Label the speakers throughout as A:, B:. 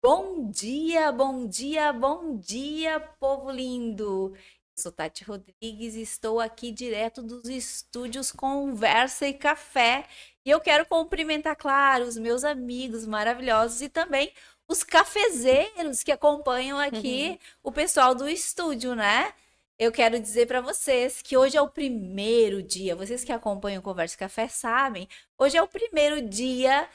A: Bom dia, bom dia, bom dia, povo lindo! Eu sou Tati Rodrigues e estou aqui direto dos estúdios Conversa e Café. E eu quero cumprimentar, claro, os meus amigos maravilhosos e também os cafezeiros que acompanham aqui o pessoal do estúdio, né? Eu quero dizer para vocês que hoje é o primeiro dia, vocês que acompanham Conversa e Café sabem, hoje é o primeiro dia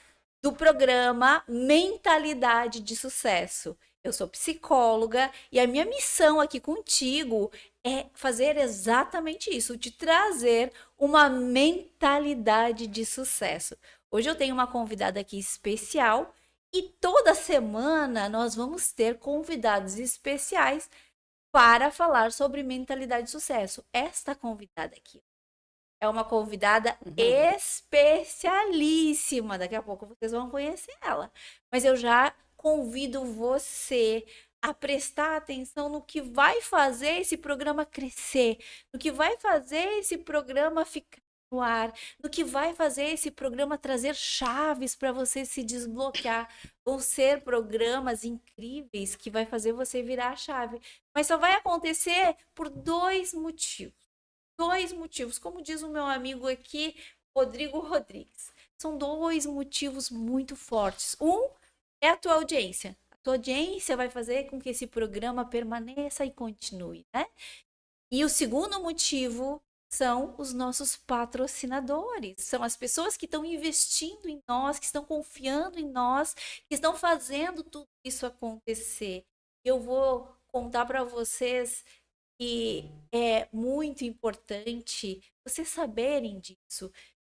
A: do programa Mentalidade de Sucesso. Eu sou psicóloga e a minha missão aqui contigo é fazer exatamente isso, te trazer uma mentalidade de sucesso. Hoje eu tenho uma convidada aqui especial e toda semana nós vamos ter convidados especiais para falar sobre mentalidade de sucesso. Esta convidada aqui é uma convidada especialíssima. Daqui a pouco vocês vão conhecer ela. Mas eu já convido você a prestar atenção no que vai fazer esse programa crescer, no que vai fazer esse programa ficar no ar, no que vai fazer esse programa trazer chaves para você se desbloquear. Vão ser programas incríveis que vai fazer você virar a chave. Mas só vai acontecer por dois motivos. Dois motivos, como diz o meu amigo aqui, Rodrigo Rodrigues. São dois motivos muito fortes. Um é a tua audiência. A tua audiência vai fazer com que esse programa permaneça e continue, né? E o segundo motivo são os nossos patrocinadores. São as pessoas que estão investindo em nós, que estão confiando em nós, que estão fazendo tudo isso acontecer. Eu vou contar para vocês que é muito importante vocês saberem disso.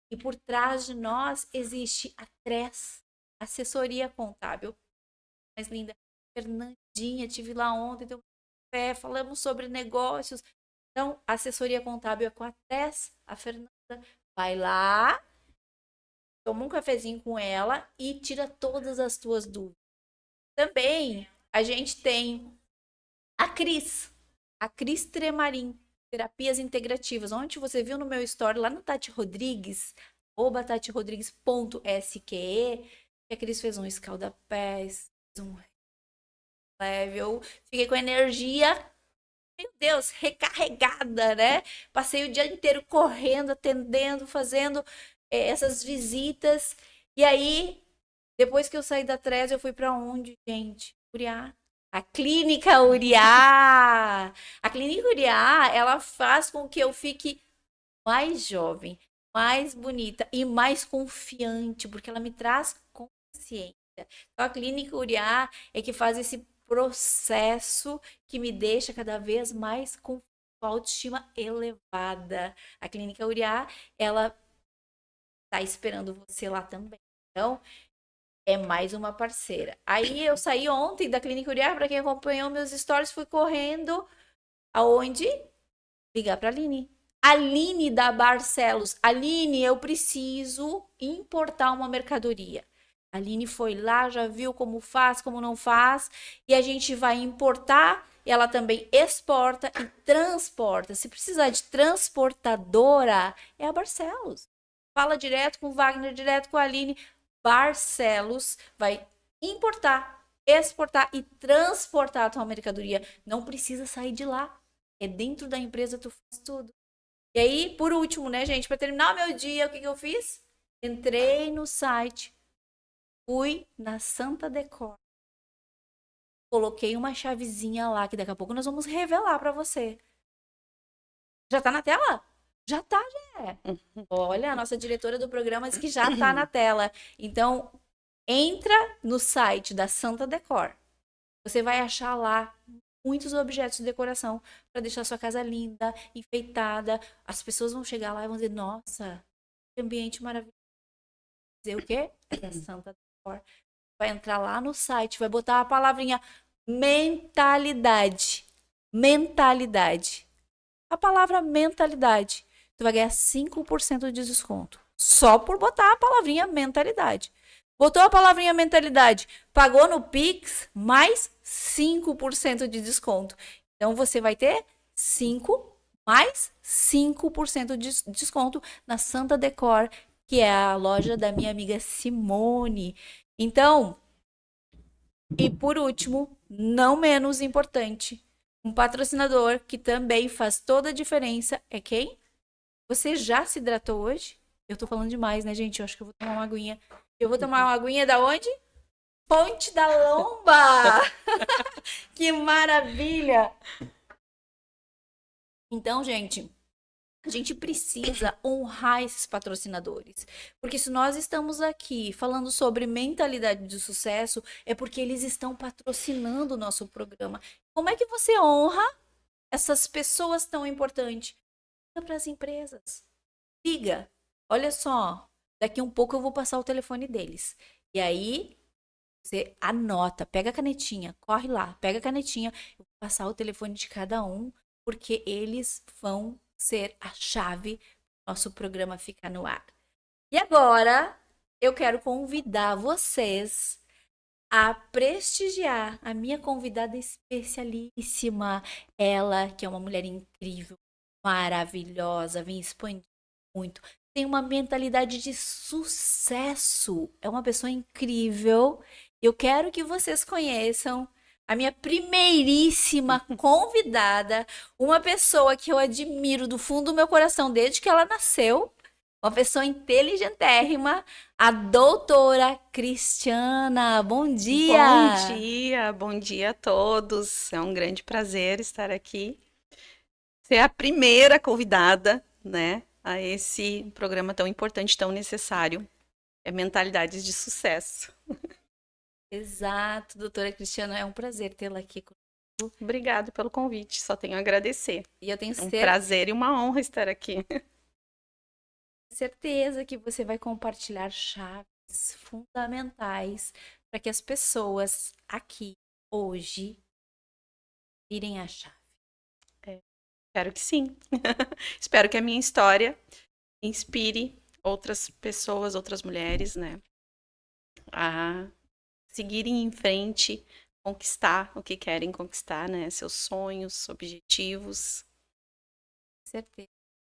A: E por trás de nós existe a TRES, Assessoria Contábil. Mais linda, Fernandinha, tive lá ontem, deu um café, falamos sobre negócios. Então, a assessoria contábil é com a TRES, a Fernanda vai lá, toma um cafezinho com ela e tira todas as tuas dúvidas. Também a gente tem a Cris Tremarim, Terapias Integrativas, onde você viu no meu story lá no Tati Rodrigues, tatirodrigues.sque, que a Cris fez um escalda-pés, fez um level, fiquei com energia, meu Deus, recarregada, né? Passei o dia inteiro correndo, atendendo, fazendo essas visitas, e aí, depois que eu saí da Trez, eu fui para onde, gente? Curiá. A Clínica Uriá. A Clínica Uriá, ela faz com que eu fique mais jovem, mais bonita e mais confiante, porque ela me traz consciência. Então, a Clínica Uriá é que faz esse processo que me deixa cada vez mais com autoestima elevada. A Clínica Uriá, ela tá esperando você lá também. Então, é mais uma parceira. Aí eu saí ontem da Clínica Uriar, para quem acompanhou meus stories, fui correndo aonde? Ligar para a Aline. Aline da Barcelos. Aline, eu preciso importar uma mercadoria. A Aline foi lá, já viu como faz, como não faz, e a gente vai importar. Ela também exporta e transporta. Se precisar de transportadora, é a Barcelos. Fala direto com o Wagner, direto com a Aline. Barcelos vai importar, exportar e transportar a tua mercadoria. Não precisa sair de lá. É dentro da empresa tu faz tudo. E aí, por último, né, gente, para terminar o meu dia, o que eu fiz? Entrei no site, fui na Santa Decor. Coloquei uma chavezinha lá que daqui a pouco nós vamos revelar para você. Já tá na tela? Já tá, já é. Olha, a nossa diretora do programa diz que já tá na tela. Então, entra no site da Santa Decor. Você vai achar lá muitos objetos de decoração para deixar sua casa linda, enfeitada. As pessoas vão chegar lá e vão dizer: "Nossa, que ambiente maravilhoso". Dizer o quê? Da Santa Decor. Vai entrar lá no site, vai botar a palavrinha mentalidade. Mentalidade. A palavra mentalidade. Tu vai ganhar 5% de desconto. Só por botar a palavrinha mentalidade. Botou a palavrinha mentalidade, pagou no Pix, mais 5% de desconto. Então, você vai ter 5 mais 5% de desconto na Santa Decor, que é a loja da minha amiga Simone. Então, E por último, não menos importante, um patrocinador que também faz toda a diferença é quem? Você já se hidratou hoje? Eu tô falando demais, né, gente? Eu acho que eu vou tomar uma aguinha. Eu vou tomar uma aguinha da onde? Ponte da Lomba! Que maravilha! Então, gente, a gente precisa honrar esses patrocinadores. Porque se nós estamos aqui falando sobre mentalidade de sucesso, é porque eles estão patrocinando o nosso programa. Como é que você honra essas pessoas tão importantes? Liga para as empresas. Liga. Olha só, daqui um pouco eu vou passar o telefone deles. E aí, você anota, pega a canetinha, corre lá, pega a canetinha, eu vou passar o telefone de cada um, porque eles vão ser a chave para o nosso programa ficar no ar. E agora, eu quero convidar vocês a prestigiar a minha convidada especialíssima, ela que é uma mulher incrível, maravilhosa, vem expandir muito, tem uma mentalidade de sucesso, é uma pessoa incrível. Eu quero que vocês conheçam a minha primeiríssima convidada, uma pessoa que eu admiro do fundo do meu coração desde que ela nasceu, uma pessoa inteligentérrima, a doutora Cristiana.
B: Bom dia a todos. É um grande prazer estar aqui. Ser a primeira convidada, né, a esse programa tão importante, tão necessário. É Mentalidades de Sucesso.
A: Exato, doutora Cristiana, é um prazer tê-la aqui conosco.
B: Obrigada pelo convite, só tenho a agradecer.
A: E eu tenho
B: É um prazer e uma honra estar aqui.
A: certeza que você vai compartilhar chaves fundamentais para que as pessoas aqui hoje virem a chave.
B: Espero que sim. Espero que a minha história inspire outras pessoas, outras mulheres, né, a seguirem em frente, conquistar o que querem conquistar, né? Seus sonhos, objetivos.
A: Certeza.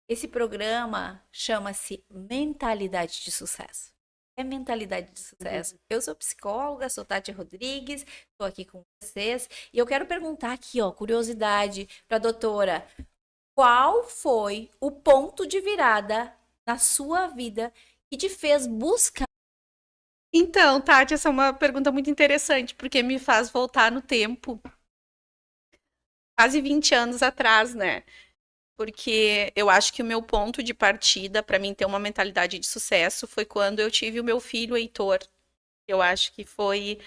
A: Esse programa chama-se Mentalidade de Sucesso. É mentalidade de sucesso. Eu sou psicóloga, sou Tati Rodrigues, estou aqui com vocês e eu quero perguntar aqui, ó, curiosidade para a doutora, qual foi o ponto de virada na sua vida que te fez buscar?
B: Então, Tati, essa é uma pergunta muito interessante, porque me faz voltar no tempo, quase 20 anos atrás, né? Porque eu acho que o meu ponto de partida para mim ter uma mentalidade de sucesso foi quando eu tive o meu filho Heitor. Eu acho que foi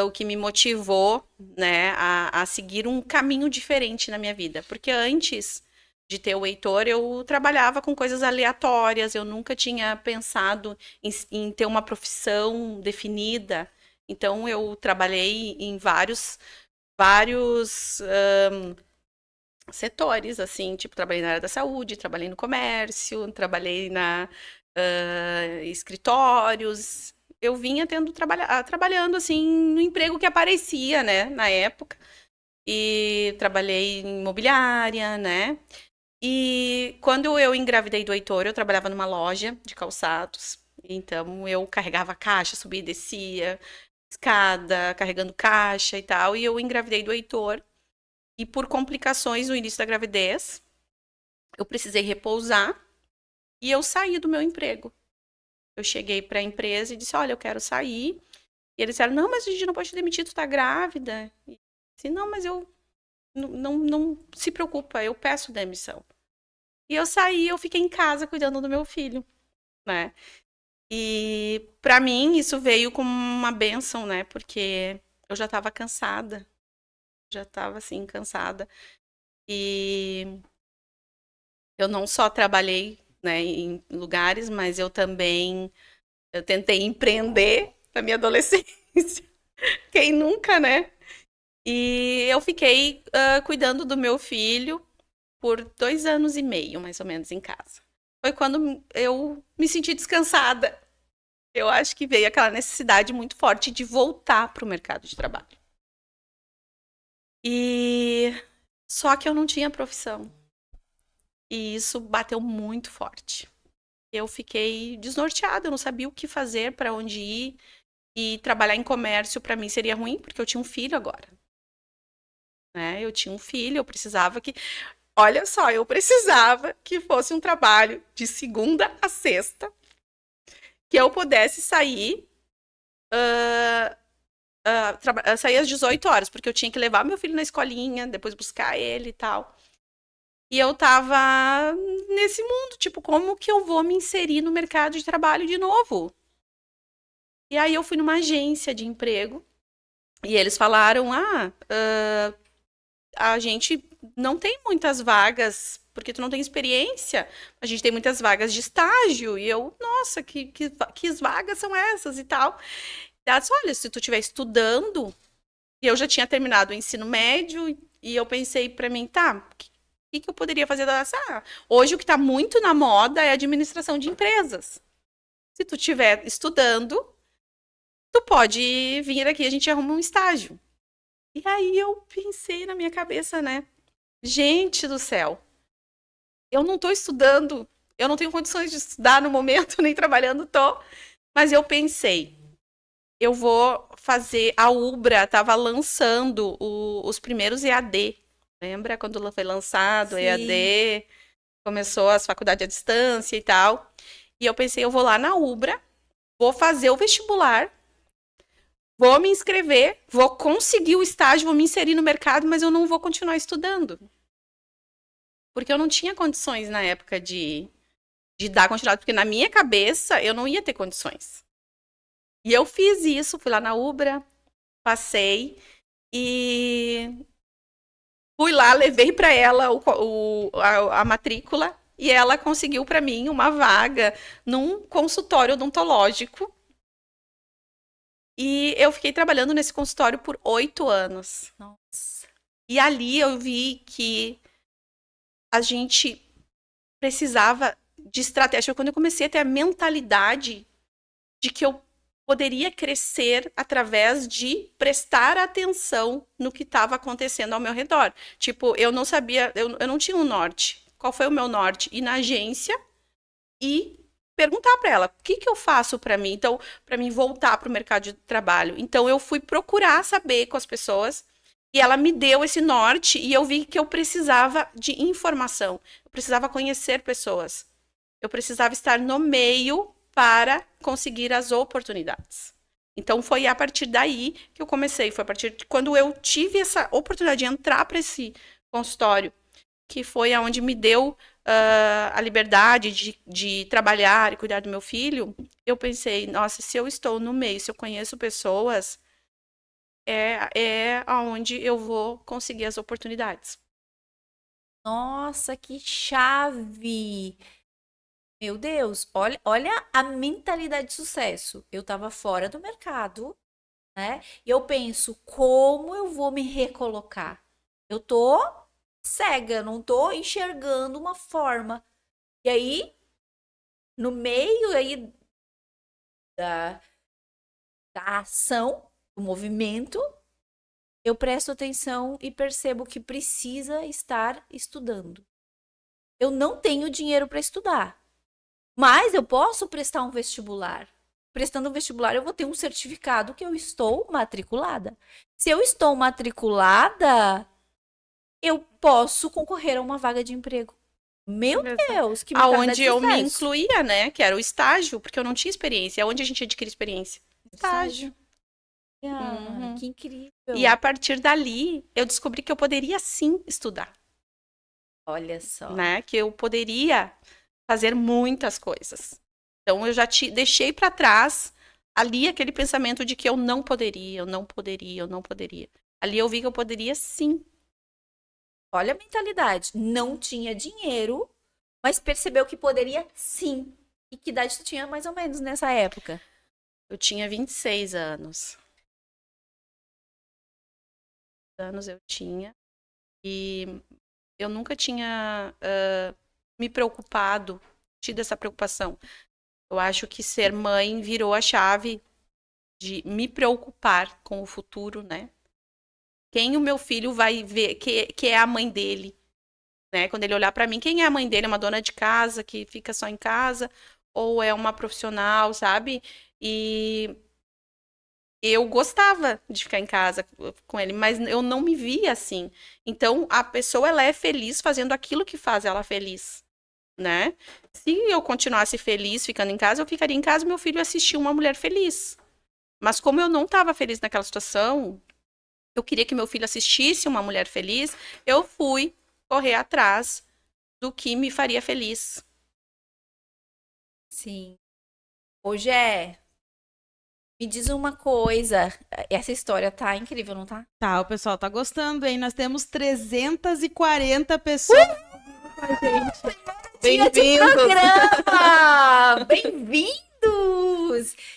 B: o que me motivou, né, a seguir um caminho diferente na minha vida. Porque antes de ter o Heitor, eu trabalhava com coisas aleatórias, eu nunca tinha pensado em ter uma profissão definida. Então, eu trabalhei em vários setores, assim, tipo, trabalhei na área da saúde, trabalhei no comércio, trabalhei na escritórios. Eu vinha trabalhando, assim, no emprego que aparecia, né, na época. E trabalhei em imobiliária, né? E quando eu engravidei do Heitor, eu trabalhava numa loja de calçados. Então eu carregava caixa, subia e descia, escada, carregando caixa e tal. E eu engravidei do Heitor. E por complicações no início da gravidez, eu precisei repousar e eu saí do meu emprego. Eu cheguei para a empresa e disse: Olha, eu quero sair. E eles disseram: Não, mas a gente não pode te demitir, tu tá grávida. E eu disse: Não, mas eu não se preocupa, eu peço demissão. E eu saí, eu fiquei em casa cuidando do meu filho, né? E para mim isso veio como uma bênção, né? Porque eu já estava cansada, já estava assim cansada. E eu não só trabalhei, né, em lugares, mas eu tentei empreender na minha adolescência. Quem nunca, né? E eu fiquei cuidando do meu filho por 2 anos e meio, mais ou menos, em casa. Foi quando eu me senti descansada. Eu acho que veio aquela necessidade muito forte de voltar para o mercado de trabalho. E só que eu não tinha profissão. E isso bateu muito forte. Eu fiquei desnorteada, eu não sabia o que fazer, para onde ir. E trabalhar em comércio para mim seria ruim, porque eu tinha um filho agora, né? Eu tinha um filho, eu precisava que, olha só, eu precisava que fosse um trabalho de segunda a sexta, que eu pudesse sair, sair às 18 horas, porque eu tinha que levar meu filho na escolinha, depois buscar ele e tal. E eu tava nesse mundo, tipo, como que eu vou me inserir no mercado de trabalho de novo? E aí eu fui numa agência de emprego e eles falaram: a gente não tem muitas vagas, porque tu não tem experiência. A gente tem muitas vagas de estágio. E eu, nossa, que vagas são essas e tal. Ela disse, olha, se tu estiver estudando, e eu já tinha terminado o ensino médio, e eu pensei pra mim, tá, que eu poderia fazer? Hoje o que tá muito na moda é administração de empresas. Se tu estiver estudando, tu pode vir aqui, a gente arruma um estágio. E aí eu pensei na minha cabeça, né? Gente do céu, eu não tô estudando, eu não tenho condições de estudar no momento, nem trabalhando tô. Mas eu pensei, eu vou fazer. A Ubra estava lançando os primeiros EAD. Lembra quando foi lançado o
A: Sim.
B: EAD? Começou as faculdades à distância e tal. E eu pensei, eu vou lá na Ubra, vou fazer o vestibular, vou me inscrever, vou conseguir o estágio, vou me inserir no mercado, mas eu não vou continuar estudando. Porque eu não tinha condições na época de dar continuidade, porque na minha cabeça eu não ia ter condições. E eu fiz isso, fui lá na Ubra, passei e fui lá, levei para ela a matrícula e ela conseguiu para mim uma vaga num consultório odontológico. E eu fiquei trabalhando nesse consultório por 8 anos.
A: Nossa.
B: E ali eu vi que a gente precisava de estratégia. Quando eu comecei a ter a mentalidade de que eu poderia crescer através de prestar atenção no que estava acontecendo ao meu redor. Tipo, eu não sabia, eu não tinha um norte. Qual foi o meu norte? Ir na agência e perguntar para ela o que, que eu faço para mim, então, para mim voltar para o mercado de trabalho. Então, eu fui procurar saber com as pessoas e ela me deu esse norte e eu vi que eu precisava de informação, eu precisava conhecer pessoas, eu precisava estar no meio para conseguir as oportunidades. Então, foi a partir daí que eu comecei. Foi a partir de quando eu tive essa oportunidade de entrar para esse consultório, que foi aonde me deu a liberdade de trabalhar e cuidar do meu filho. Eu pensei, nossa, se eu estou no meio, se eu conheço pessoas, é aonde eu vou conseguir as oportunidades.
A: Nossa, que chave! Meu Deus, olha a mentalidade de sucesso. Eu tava fora do mercado, né? E eu penso, como eu vou me recolocar? Eu tô cega, não tô enxergando uma forma. E aí, no meio aí da, da ação, do movimento, eu presto atenção e percebo que precisa estar estudando. Eu não tenho dinheiro para estudar, mas eu posso prestar um vestibular. Prestando um vestibular, eu vou ter um certificado que eu estou matriculada. Se eu estou matriculada, eu posso concorrer a uma vaga de emprego. Meu
B: Exato.
A: Deus, que mentalidade
B: Aonde
A: de
B: eu me
A: sucesso.
B: incluía, né? Que era o estágio, porque eu não tinha experiência. Aonde a gente adquire experiência? Estágio.
A: Estágio. Ah,
B: Uhum.
A: que
B: E a
A: incrível.
B: partir dali, eu descobri que eu poderia sim estudar,
A: Olha só.
B: né? Que eu poderia fazer muitas coisas. Então eu já deixei para trás ali aquele pensamento de que eu não poderia, eu não poderia, eu não poderia. Ali eu vi que eu poderia sim.
A: Olha a mentalidade. Não tinha dinheiro, mas percebeu que poderia sim. E que idade tu tinha mais ou menos nessa época?
B: Eu tinha 26 anos. Anos eu tinha e eu nunca tinha me preocupado, tido essa preocupação. Eu acho que ser mãe virou a chave de me preocupar com o futuro, né? Quem o meu filho vai ver que é a mãe dele, né? Quando ele olhar para mim, quem é a mãe dele? É uma dona de casa que fica só em casa ou é uma profissional, sabe? E eu gostava de ficar em casa com ele, mas eu não me via assim. Então, a pessoa, ela é feliz fazendo aquilo que faz ela feliz, né? Se eu continuasse feliz ficando em casa, eu ficaria em casa e meu filho ia assistir uma mulher feliz. Mas como eu não estava feliz naquela situação, eu queria que meu filho assistisse uma mulher feliz, eu fui correr atrás do que me faria feliz.
A: Sim. Hoje me diz uma coisa. Essa história tá incrível, não tá?
C: Tá, o pessoal tá gostando, hein? Nós temos 340 pessoas com a gente.
A: Dia de programa! Bem-vindos!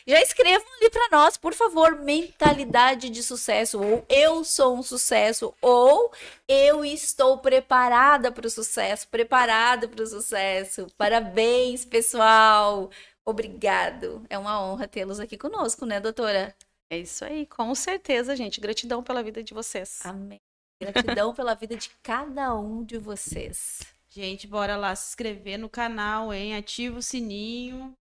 A: Já escrevam ali para nós, por favor, mentalidade de sucesso, ou eu sou um sucesso, ou eu estou preparada para o sucesso, preparado para o sucesso. Parabéns, pessoal! Obrigado. É uma honra tê-los aqui conosco, né, doutora?
B: É isso aí, com certeza, gente. Gratidão pela vida de vocês.
A: Amém. Gratidão pela vida de cada um de vocês.
C: Gente, bora lá se inscrever no canal, hein? Ativa o sininho.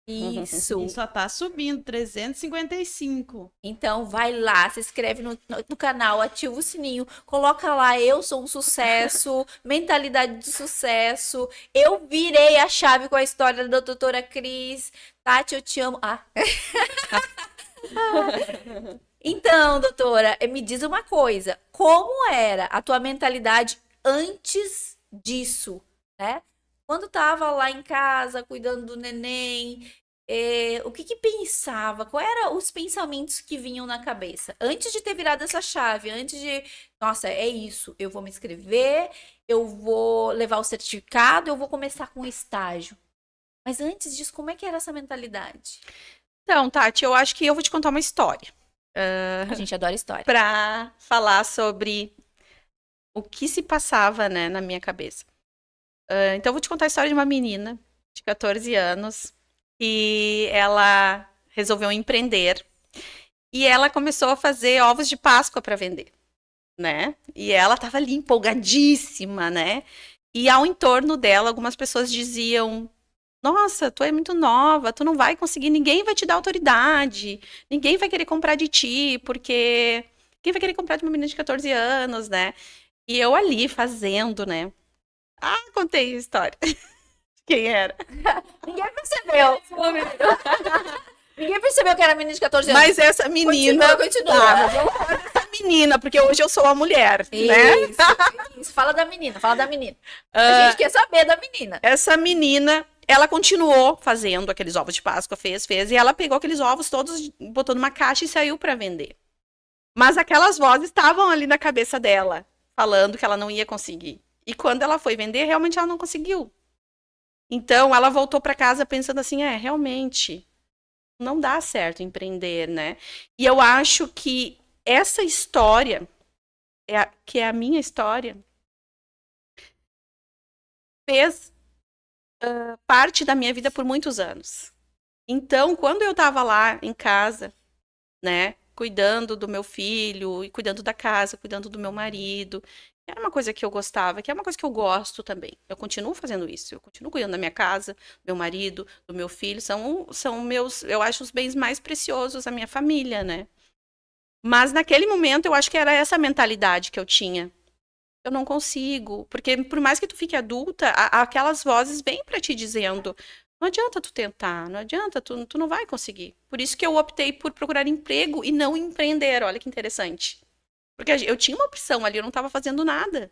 A: Isso.
C: E só tá subindo, 355.
A: Então vai lá, se inscreve no canal, ativa o sininho, coloca lá, eu sou um sucesso, mentalidade de sucesso. Eu virei a chave com a história da doutora Cris. Tati, eu te amo. Ah. Então, doutora, me diz uma coisa. Como era a tua mentalidade antes disso, né? Quando tava lá em casa, cuidando do neném, o que pensava? Quais eram os pensamentos que vinham na cabeça? Antes de ter virado essa chave, antes de... Nossa, é isso, eu vou me inscrever, eu vou levar o certificado, eu vou começar com o estágio. Mas antes disso, como é que era essa mentalidade?
B: Então, Tati, eu acho que eu vou te contar uma história.
A: A gente adora história.
B: Para falar sobre o que se passava, né, na minha cabeça. Então, eu vou te contar a história de uma menina de 14 anos e ela resolveu empreender e ela começou a fazer ovos de Páscoa para vender, né? E ela estava ali empolgadíssima, né? E ao entorno dela, algumas pessoas diziam: Nossa, tu é muito nova, tu não vai conseguir, ninguém vai te dar autoridade, ninguém vai querer comprar de ti, porque quem vai querer comprar de uma menina de 14 anos, né? E eu ali fazendo, né? Ah, contei a história. Quem era?
A: Ninguém percebeu. Ninguém percebeu que era menina de 14 anos.
B: Mas essa menina.
A: Continua.
B: Tá, vamos falar dessa menina, porque hoje eu sou a mulher, né?
A: Isso. Fala da menina, fala da menina. A gente quer saber da menina.
B: Essa menina, ela continuou fazendo aqueles ovos de Páscoa, fez, e ela pegou aqueles ovos todos, botou numa caixa e saiu para vender. Mas aquelas vozes estavam ali na cabeça dela, falando que ela não ia conseguir. E quando ela foi vender, realmente ela não conseguiu. Então, ela voltou para casa pensando assim, realmente, não dá certo empreender, né? E eu acho que essa história, que é a minha história, fez parte da minha vida por muitos anos. Então, quando eu estava lá em casa, né, cuidando do meu filho, e cuidando da casa, cuidando do meu marido, era uma coisa que eu gostava, que é uma coisa que eu gosto também. Eu continuo fazendo isso, eu continuo cuidando da minha casa, do meu marido, do meu filho, são meus, eu acho, os bens mais preciosos da minha família, né? Mas naquele momento eu acho que era essa mentalidade que eu tinha. Eu não consigo, porque por mais que tu fique adulta, aquelas vozes vêm para ti dizendo: não adianta tu tentar, não adianta, tu não vai conseguir. Por isso que eu optei por procurar emprego e não empreender. Olha que interessante. Porque eu tinha uma opção ali, eu não estava fazendo nada.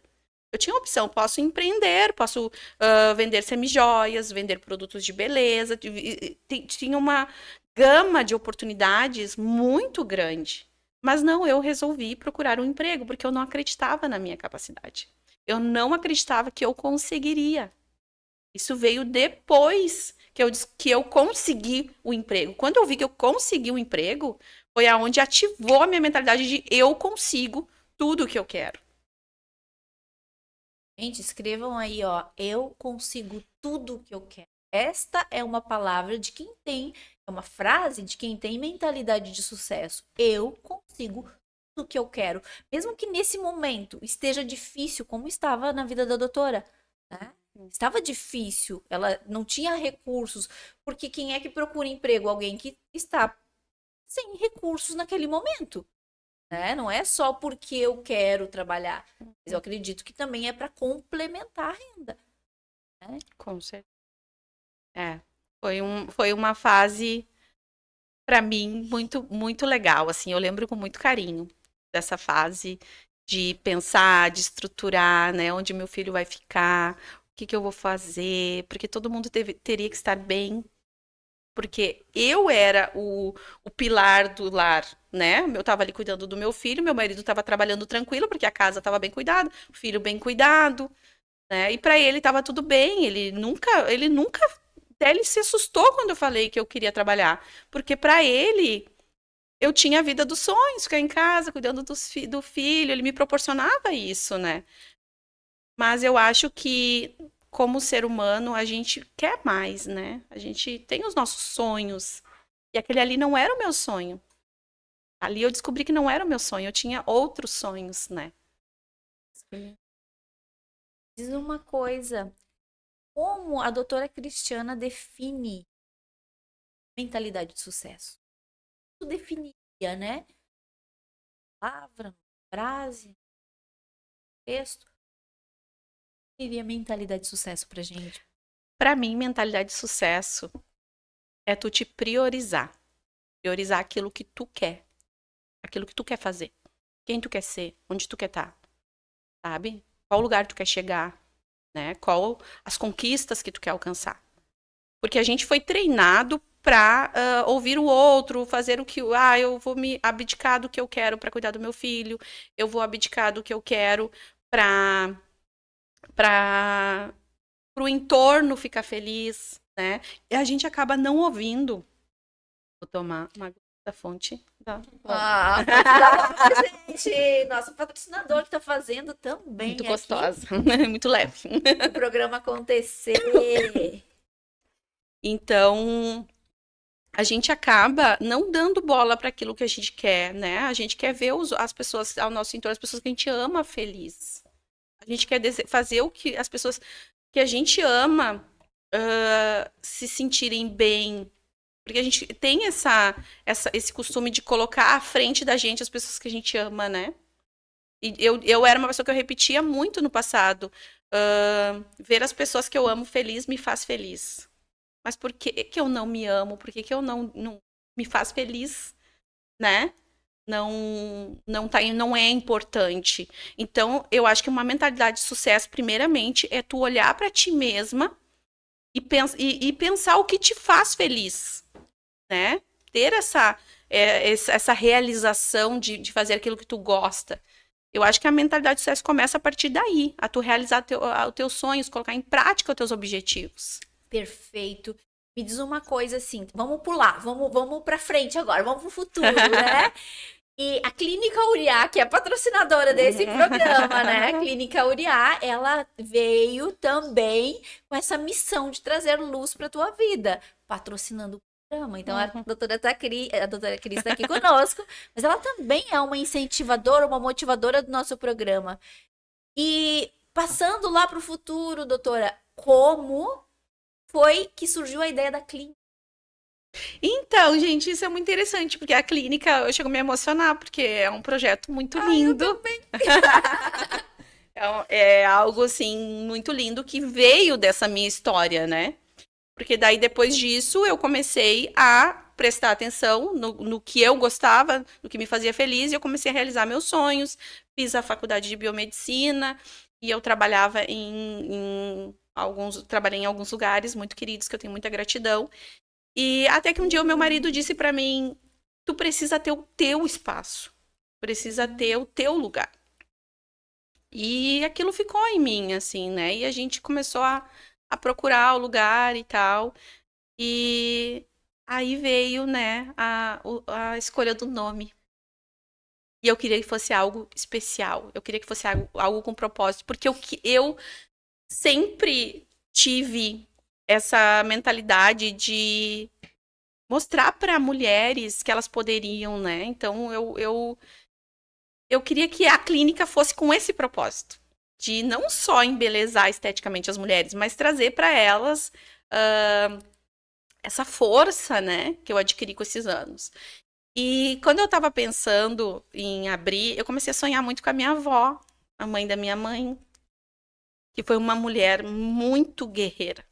B: Eu tinha uma opção, posso empreender, posso vender semijoias, vender produtos de beleza. Tinha uma gama de oportunidades muito grande. Mas não, eu resolvi procurar um emprego, porque eu não acreditava na minha capacidade. Eu não acreditava que eu conseguiria. Isso veio depois que eu consegui o emprego. Quando eu vi que eu consegui o emprego, foi aonde ativou a minha mentalidade de eu consigo tudo o que eu quero.
A: Gente, escrevam aí, ó. Eu consigo tudo o que eu quero. Esta é uma palavra de quem tem, é uma frase de quem tem mentalidade de sucesso. Eu consigo tudo o que eu quero. Mesmo que nesse momento esteja difícil, como estava na vida da doutora, né? Estava difícil, ela não tinha recursos, porque quem é que procura emprego? Alguém que está sem recursos naquele momento, né? Não é só porque eu quero trabalhar, mas eu acredito que também é para complementar a renda.
B: Com certeza. Foi uma fase, para mim, muito, muito legal, assim, eu lembro com muito carinho dessa fase de pensar, de estruturar, né, onde meu filho vai ficar, o que eu vou fazer, porque todo mundo teria que estar bem, porque eu era o pilar do lar, né, eu estava ali cuidando do meu filho, meu marido estava trabalhando tranquilo, porque a casa estava bem cuidada, o filho bem cuidado, né, e para ele estava tudo bem, ele nunca até ele se assustou quando eu falei que eu queria trabalhar, porque para ele eu tinha a vida dos sonhos, ficar em casa cuidando do filho, ele me proporcionava isso, né? Mas eu acho que como ser humano a gente quer mais, né? A gente tem os nossos sonhos e aquele ali não era o meu sonho. Ali eu descobri que não era o meu sonho, eu tinha outros sonhos, né?
A: Diz uma coisa, como a doutora Cristiana define mentalidade de sucesso? Tu definiria, né? Palavra, frase, texto. Seria mentalidade de sucesso pra gente?
B: Para mim, mentalidade de sucesso é tu te priorizar. Priorizar aquilo que tu quer. Aquilo que tu quer fazer. Quem tu quer ser, onde tu quer estar. Sabe? Qual lugar tu quer chegar, né? Qual as conquistas que tu quer alcançar. Porque a gente foi treinado para ouvir o outro, fazer o que, eu vou me abdicar do que eu quero para cuidar do meu filho, eu vou abdicar do que eu quero para o entorno ficar feliz, né? E a gente acaba não ouvindo. Vou tomar uma da fonte.
A: Gente, nosso patrocinador que tá fazendo também.
B: Muito
A: aqui,
B: gostosa, muito leve.
A: o programa acontecer.
B: Então, a gente acaba não dando bola para aquilo que a gente quer, né? A gente quer ver as pessoas ao nosso entorno, as pessoas que a gente ama feliz. A gente quer fazer o que as pessoas que a gente ama se sentirem bem. Porque a gente tem esse costume de colocar à frente da gente as pessoas que a gente ama, né? E eu era uma pessoa que eu repetia muito no passado. Ver as pessoas que eu amo feliz me faz feliz. Mas por que eu não me amo? Por que eu não me faz feliz, né? Não é importante. Então, eu acho que uma mentalidade de sucesso, primeiramente, é tu olhar para ti mesma e pensar o que te faz feliz, né? Ter essa realização de fazer aquilo que tu gosta. Eu acho que a mentalidade de sucesso começa a partir daí, a tu realizar os teus sonhos, colocar em prática os teus objetivos.
A: Perfeito. Me diz uma coisa assim, vamos pular, vamos pra frente agora, vamos pro futuro, né? E a Clínica Uriá, que é patrocinadora desse programa, né? A Clínica Uriá, ela veio também com essa missão de trazer luz pra tua vida, patrocinando o programa. Então, a doutora Cris está aqui conosco, mas ela também é uma incentivadora, uma motivadora do nosso programa. E passando lá pro futuro, doutora, como foi que surgiu a ideia da clínica?
B: Então, gente, isso é muito interessante, porque a clínica, eu chego a me emocionar, porque é um projeto muito lindo.
A: Eu também.
B: É algo, assim, muito lindo que veio dessa minha história, né? Porque daí, depois disso, eu comecei a prestar atenção no que eu gostava, no que me fazia feliz, e eu comecei a realizar meus sonhos, fiz a faculdade de biomedicina, e eu trabalhava trabalhei em alguns lugares muito queridos, que eu tenho muita gratidão. E até que um dia o meu marido disse pra mim, tu precisa ter o teu espaço, precisa ter o teu lugar. E aquilo ficou em mim, assim, né? E a gente começou a procurar o lugar e tal. E aí veio, né, a escolha do nome. E eu queria que fosse algo especial, eu queria que fosse algo com propósito, porque eu sempre tive essa mentalidade de mostrar para mulheres que elas poderiam, né? Então, eu queria que a clínica fosse com esse propósito, de não só embelezar esteticamente as mulheres, mas trazer para elas essa força, né, que eu adquiri com esses anos. E quando eu estava pensando em abrir, eu comecei a sonhar muito com a minha avó, a mãe da minha mãe, que foi uma mulher muito guerreira.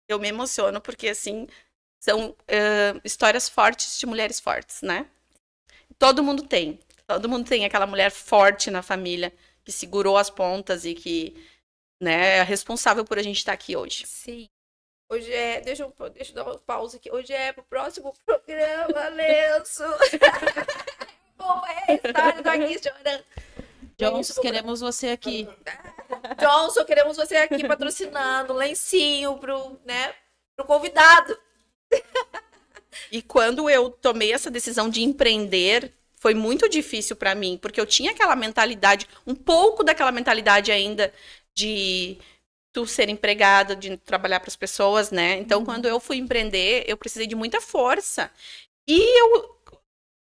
B: Eu me emociono porque, assim, são histórias fortes de mulheres fortes, né? Todo mundo tem. Todo mundo tem aquela mulher forte na família que segurou as pontas e que, né, é responsável por a gente estar aqui hoje.
A: Sim. Hoje é. Deixa eu dar uma pausa aqui. Hoje é pro próximo programa, Lenço. Bom, é a história, tô aqui chorando.
C: Jones, queremos você aqui.
A: Johnson, queremos você aqui patrocinando, lencinho pro convidado.
B: E quando eu tomei essa decisão de empreender, foi muito difícil para mim, porque eu tinha aquela mentalidade, um pouco daquela mentalidade ainda de tu ser empregada, de trabalhar para as pessoas, né? Então, quando eu fui empreender, eu precisei de muita força. E eu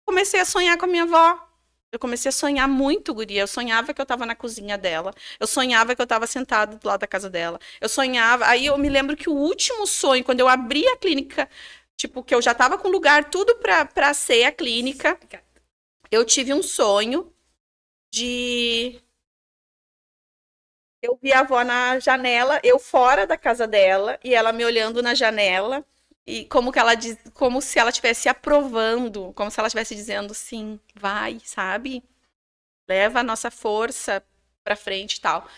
B: comecei a sonhar com a minha avó. Eu comecei a sonhar muito, guria. Eu sonhava que eu estava na cozinha dela. Eu sonhava que eu estava sentada do lado da casa dela. Eu sonhava. Aí eu me lembro que o último sonho, quando eu abri a clínica, tipo, que eu já estava com lugar tudo para ser a clínica, eu tive um sonho de. Eu vi a avó na janela, eu fora da casa dela, e ela me olhando na janela. E como que ela diz, como se ela estivesse aprovando, como se ela estivesse dizendo sim, vai, sabe? Leva a nossa força pra frente e tal.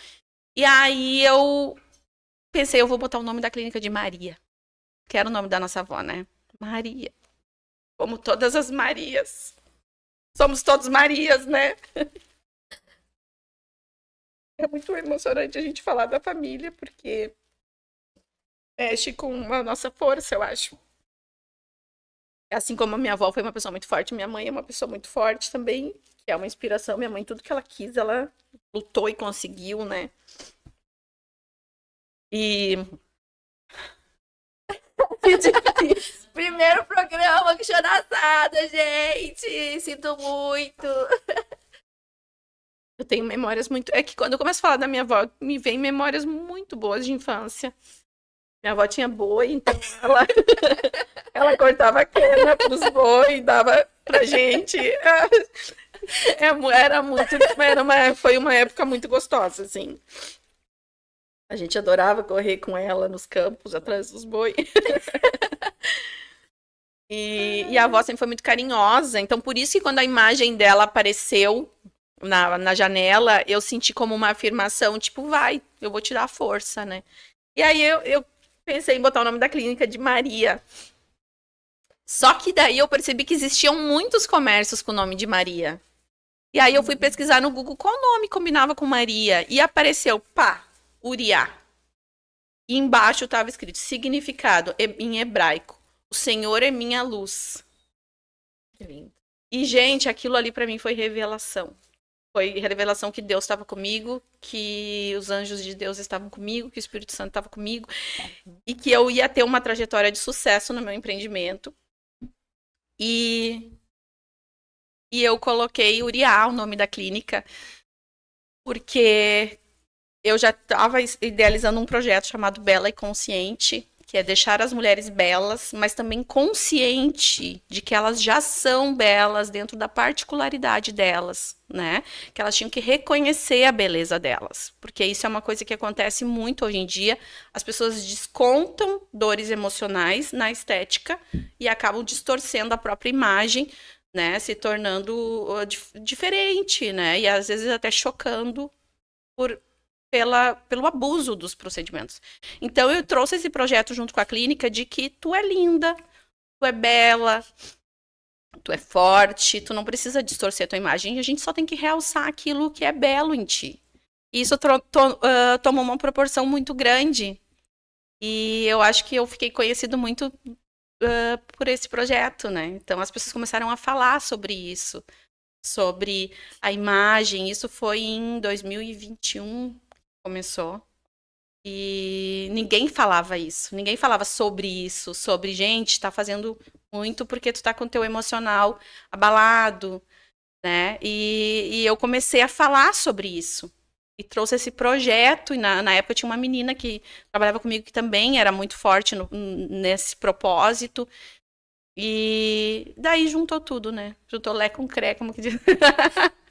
B: E aí eu pensei, eu vou botar o nome da clínica de Maria. Que era o nome da nossa avó, né? Maria. Como todas as Marias. Somos todos Marias, né? É muito emocionante a gente falar da família, porque mexe com a nossa força, eu acho. Assim como a minha avó foi uma pessoa muito forte, minha mãe é uma pessoa muito forte também, que é uma inspiração. Minha mãe, tudo que ela quis, ela lutou e conseguiu, né? E.
A: Primeiro programa que choraçada, gente. Sinto muito.
B: Eu tenho memórias muito. É que quando eu começo a falar da minha avó, me vem memórias muito boas de infância. Minha avó tinha boi, então ela cortava a cana pros boi e dava pra gente. Era muito. Foi uma época muito gostosa, assim. A gente adorava correr com ela nos campos, atrás dos boi. E a avó sempre foi muito carinhosa. Então, por isso que quando a imagem dela apareceu na janela, eu senti como uma afirmação, tipo, vai, eu vou te dar força, né? E aí eu pensei em botar o nome da clínica de Maria. Só que daí eu percebi que existiam muitos comércios com o nome de Maria. E aí eu fui pesquisar no Google qual nome combinava com Maria. E apareceu, pá, Uriá. E embaixo estava escrito significado em hebraico. O Senhor é minha luz.
A: Que lindo.
B: E, gente, aquilo ali para mim foi revelação. Foi revelação que Deus estava comigo, que os anjos de Deus estavam comigo, que o Espírito Santo estava comigo. E que eu ia ter uma trajetória de sucesso no meu empreendimento. E eu coloquei Uriá, o nome da clínica, porque eu já estava idealizando um projeto chamado Bela e Consciente, que é deixar as mulheres belas, mas também consciente de que elas já são belas dentro da particularidade delas, né? Que elas tinham que reconhecer a beleza delas, porque isso é uma coisa que acontece muito hoje em dia. As pessoas descontam dores emocionais na estética e acabam distorcendo a própria imagem, né? Se tornando diferente, né? E às vezes até chocando pelo abuso dos procedimentos. Então, eu trouxe esse projeto junto com a clínica de que tu é linda, tu é bela, tu é forte, tu não precisa distorcer a tua imagem, a gente só tem que realçar aquilo que é belo em ti. E isso tomou uma proporção muito grande. E eu acho que eu fiquei conhecido muito por esse projeto, né? Então, as pessoas começaram a falar sobre isso, sobre a imagem. Isso foi em 2021. Começou. E ninguém falava isso. Ninguém falava sobre isso. Sobre, gente, tá fazendo muito porque tu tá com o teu emocional abalado, né? E eu comecei a falar sobre isso. E trouxe esse projeto. E na época tinha uma menina que trabalhava comigo que também era muito forte nesse propósito. E daí juntou tudo, né? Juntou Lé com Cré, como que diz.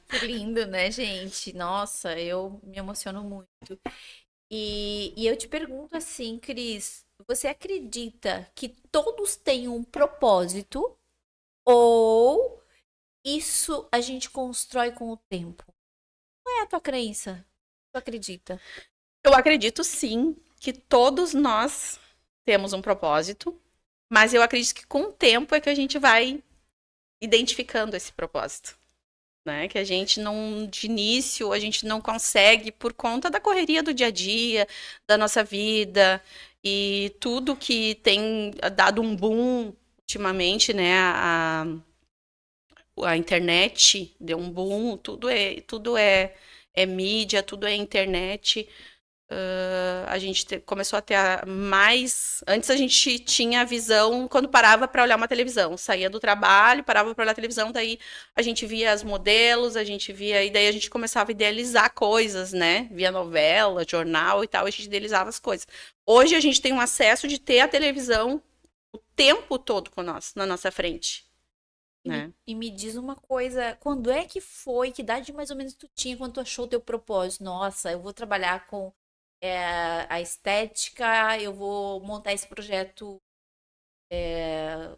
A: Que lindo, né, gente? Nossa, eu me emociono muito. E eu te pergunto assim, Cris, você acredita que todos têm um propósito ou isso a gente constrói com o tempo? Qual é a tua crença? Tu acredita?
B: Eu acredito sim que todos nós temos um propósito, mas eu acredito que com o tempo é que a gente vai identificando esse propósito, né? Que a gente não, de início, a gente não consegue por conta da correria do dia a dia, da nossa vida e tudo que tem dado um boom ultimamente, né? A internet deu um boom, é mídia, tudo é internet. A gente começou a ter mais. Antes a gente tinha a visão quando parava para olhar uma televisão. Saía do trabalho, parava para olhar a televisão, daí a gente via as modelos, a gente via. E daí a gente começava a idealizar coisas, né? Via novela, jornal e tal, a gente idealizava as coisas. Hoje a gente tem um acesso de ter a televisão o tempo todo com nós, na nossa frente. Né?
A: E me diz uma coisa, quando é que foi, que idade mais ou menos tu tinha quando tu achou o teu propósito? Nossa, eu vou trabalhar com a estética, eu vou montar esse projeto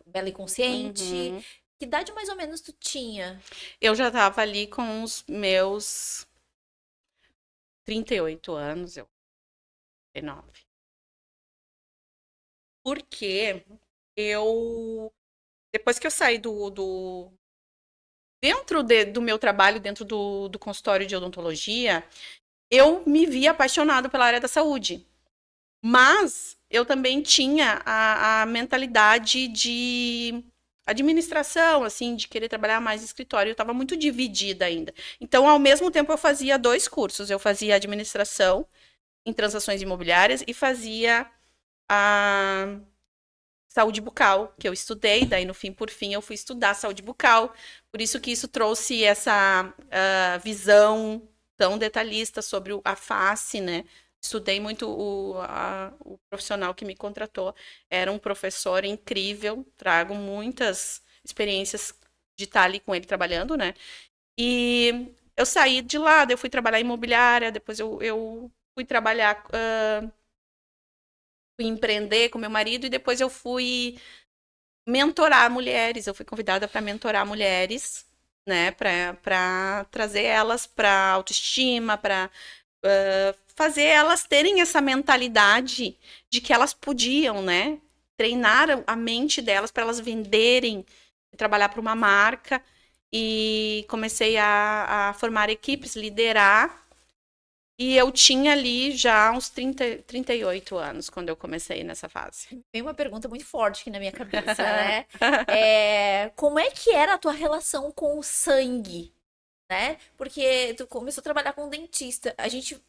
A: Bela e Consciente.
B: Uhum.
A: Que idade mais ou menos tu tinha?
B: Eu já estava ali com os meus 38 anos, 39. Porque depois que eu saí dentro do meu trabalho, dentro do consultório de odontologia, eu me vi apaixonado pela área da saúde. Mas eu também tinha a mentalidade de administração, assim, de querer trabalhar mais em escritório. Eu estava muito dividida ainda. Então, ao mesmo tempo, eu fazia 2 cursos. Eu fazia administração em transações imobiliárias e fazia a saúde bucal, que eu estudei, daí no fim, por fim, eu fui estudar saúde bucal. Por isso que isso trouxe essa visão tão detalhista sobre a face, né? Estudei muito o profissional que me contratou. Era um professor incrível, trago muitas experiências de estar ali com ele trabalhando, né? E eu saí de lá, daí eu fui trabalhar em imobiliária, depois eu fui trabalhar, fui empreender com meu marido e depois eu fui mentorar mulheres. Eu fui convidada para mentorar mulheres, né? Para trazer elas para autoestima, para fazer elas terem essa mentalidade de que elas podiam, né? Treinar a mente delas para elas venderem, trabalhar para uma marca. E comecei a formar equipes, liderar. E eu tinha ali já uns 38 anos quando eu comecei nessa fase.
A: Tem uma pergunta muito forte aqui na minha cabeça, né? Como é que era a tua relação com o sangue, né? Porque tu começou a trabalhar com dentista. A gente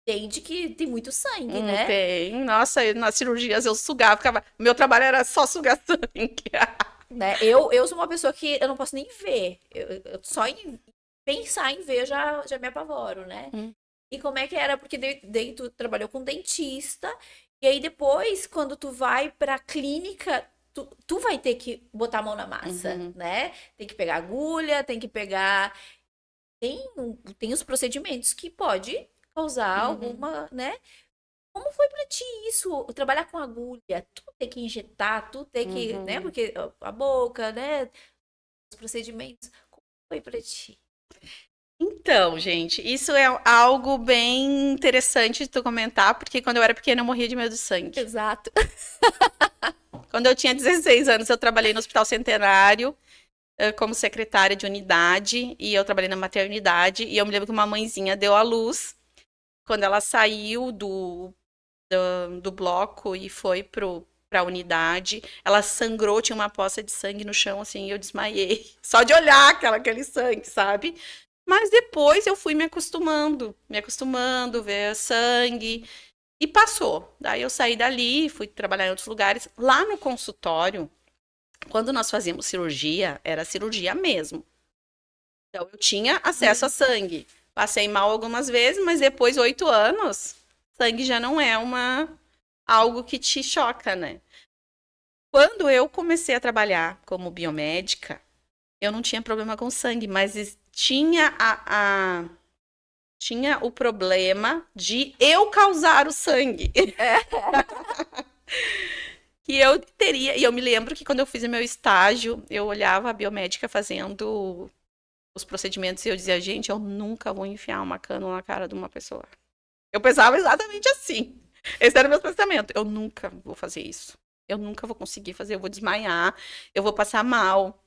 A: entende que tem muito sangue, né?
B: Tem. Nossa, nas cirurgias eu sugava, ficava. Meu trabalho era só sugar sangue.
A: Né? Eu sou uma pessoa que eu não posso nem ver. Eu só em pensar em ver já me apavoro, né? E como é que era? Porque daí tu trabalhou com dentista, e aí depois, quando tu vai pra clínica, tu vai ter que botar a mão na massa, né? Tem que pegar agulha, tem que pegar. Tem os procedimentos que pode causar alguma, né? Como foi pra ti isso? Trabalhar com agulha, tu tem que injetar, tu tem que, né? Porque a boca, né? Os procedimentos. Como foi pra ti?
B: Então, gente, isso é algo bem interessante de tu comentar, porque quando eu era pequena eu morria de medo de sangue.
A: Exato.
B: Quando eu tinha 16 anos, eu trabalhei no Hospital Centenário como secretária de unidade, e eu trabalhei na maternidade, e eu me lembro que uma mãezinha deu à luz, quando ela saiu do bloco e foi pra unidade, ela sangrou, tinha uma poça de sangue no chão, assim, e eu desmaiei. Só de olhar aquele sangue, sabe? Mas depois eu fui me acostumando, ver sangue, e passou. Daí eu saí dali, fui trabalhar em outros lugares. Lá no consultório, quando nós fazíamos cirurgia, era cirurgia mesmo. Então eu tinha acesso a sangue. Passei mal algumas vezes, mas depois, 8 anos, sangue já não é algo que te choca, né? Quando eu comecei a trabalhar como biomédica, eu não tinha problema com sangue, mas tinha o problema de eu causar o sangue. Que eu teria, e eu me lembro que quando eu fiz o meu estágio, eu olhava a biomédica fazendo os procedimentos e eu dizia, gente, eu nunca vou enfiar uma cânula na cara de uma pessoa. Eu pensava exatamente assim. Esse era o meu pensamento. Eu nunca vou fazer isso. Eu nunca vou conseguir fazer, eu vou desmaiar, eu vou passar mal.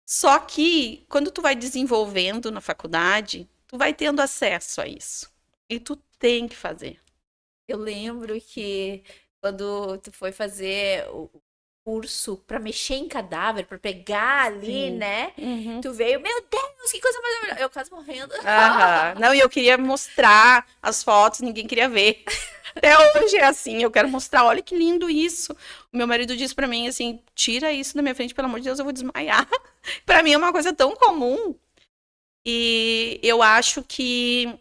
B: Só que, quando tu vai desenvolvendo na faculdade, tu vai tendo acesso a isso. E tu tem que fazer.
A: Eu lembro que quando tu foi fazer o curso pra mexer em cadáver, pra pegar ali,
B: Sim.
A: né?
B: Uhum.
A: Tu veio, meu Deus, que coisa mais melhor. Eu quase morrendo.
B: Aham. Não, e eu queria mostrar as fotos, ninguém queria ver. Até hoje é assim, eu quero mostrar, olha que lindo isso. O meu marido disse pra mim assim, tira isso da minha frente, pelo amor de Deus, eu vou desmaiar. Pra mim é uma coisa tão comum. E eu acho que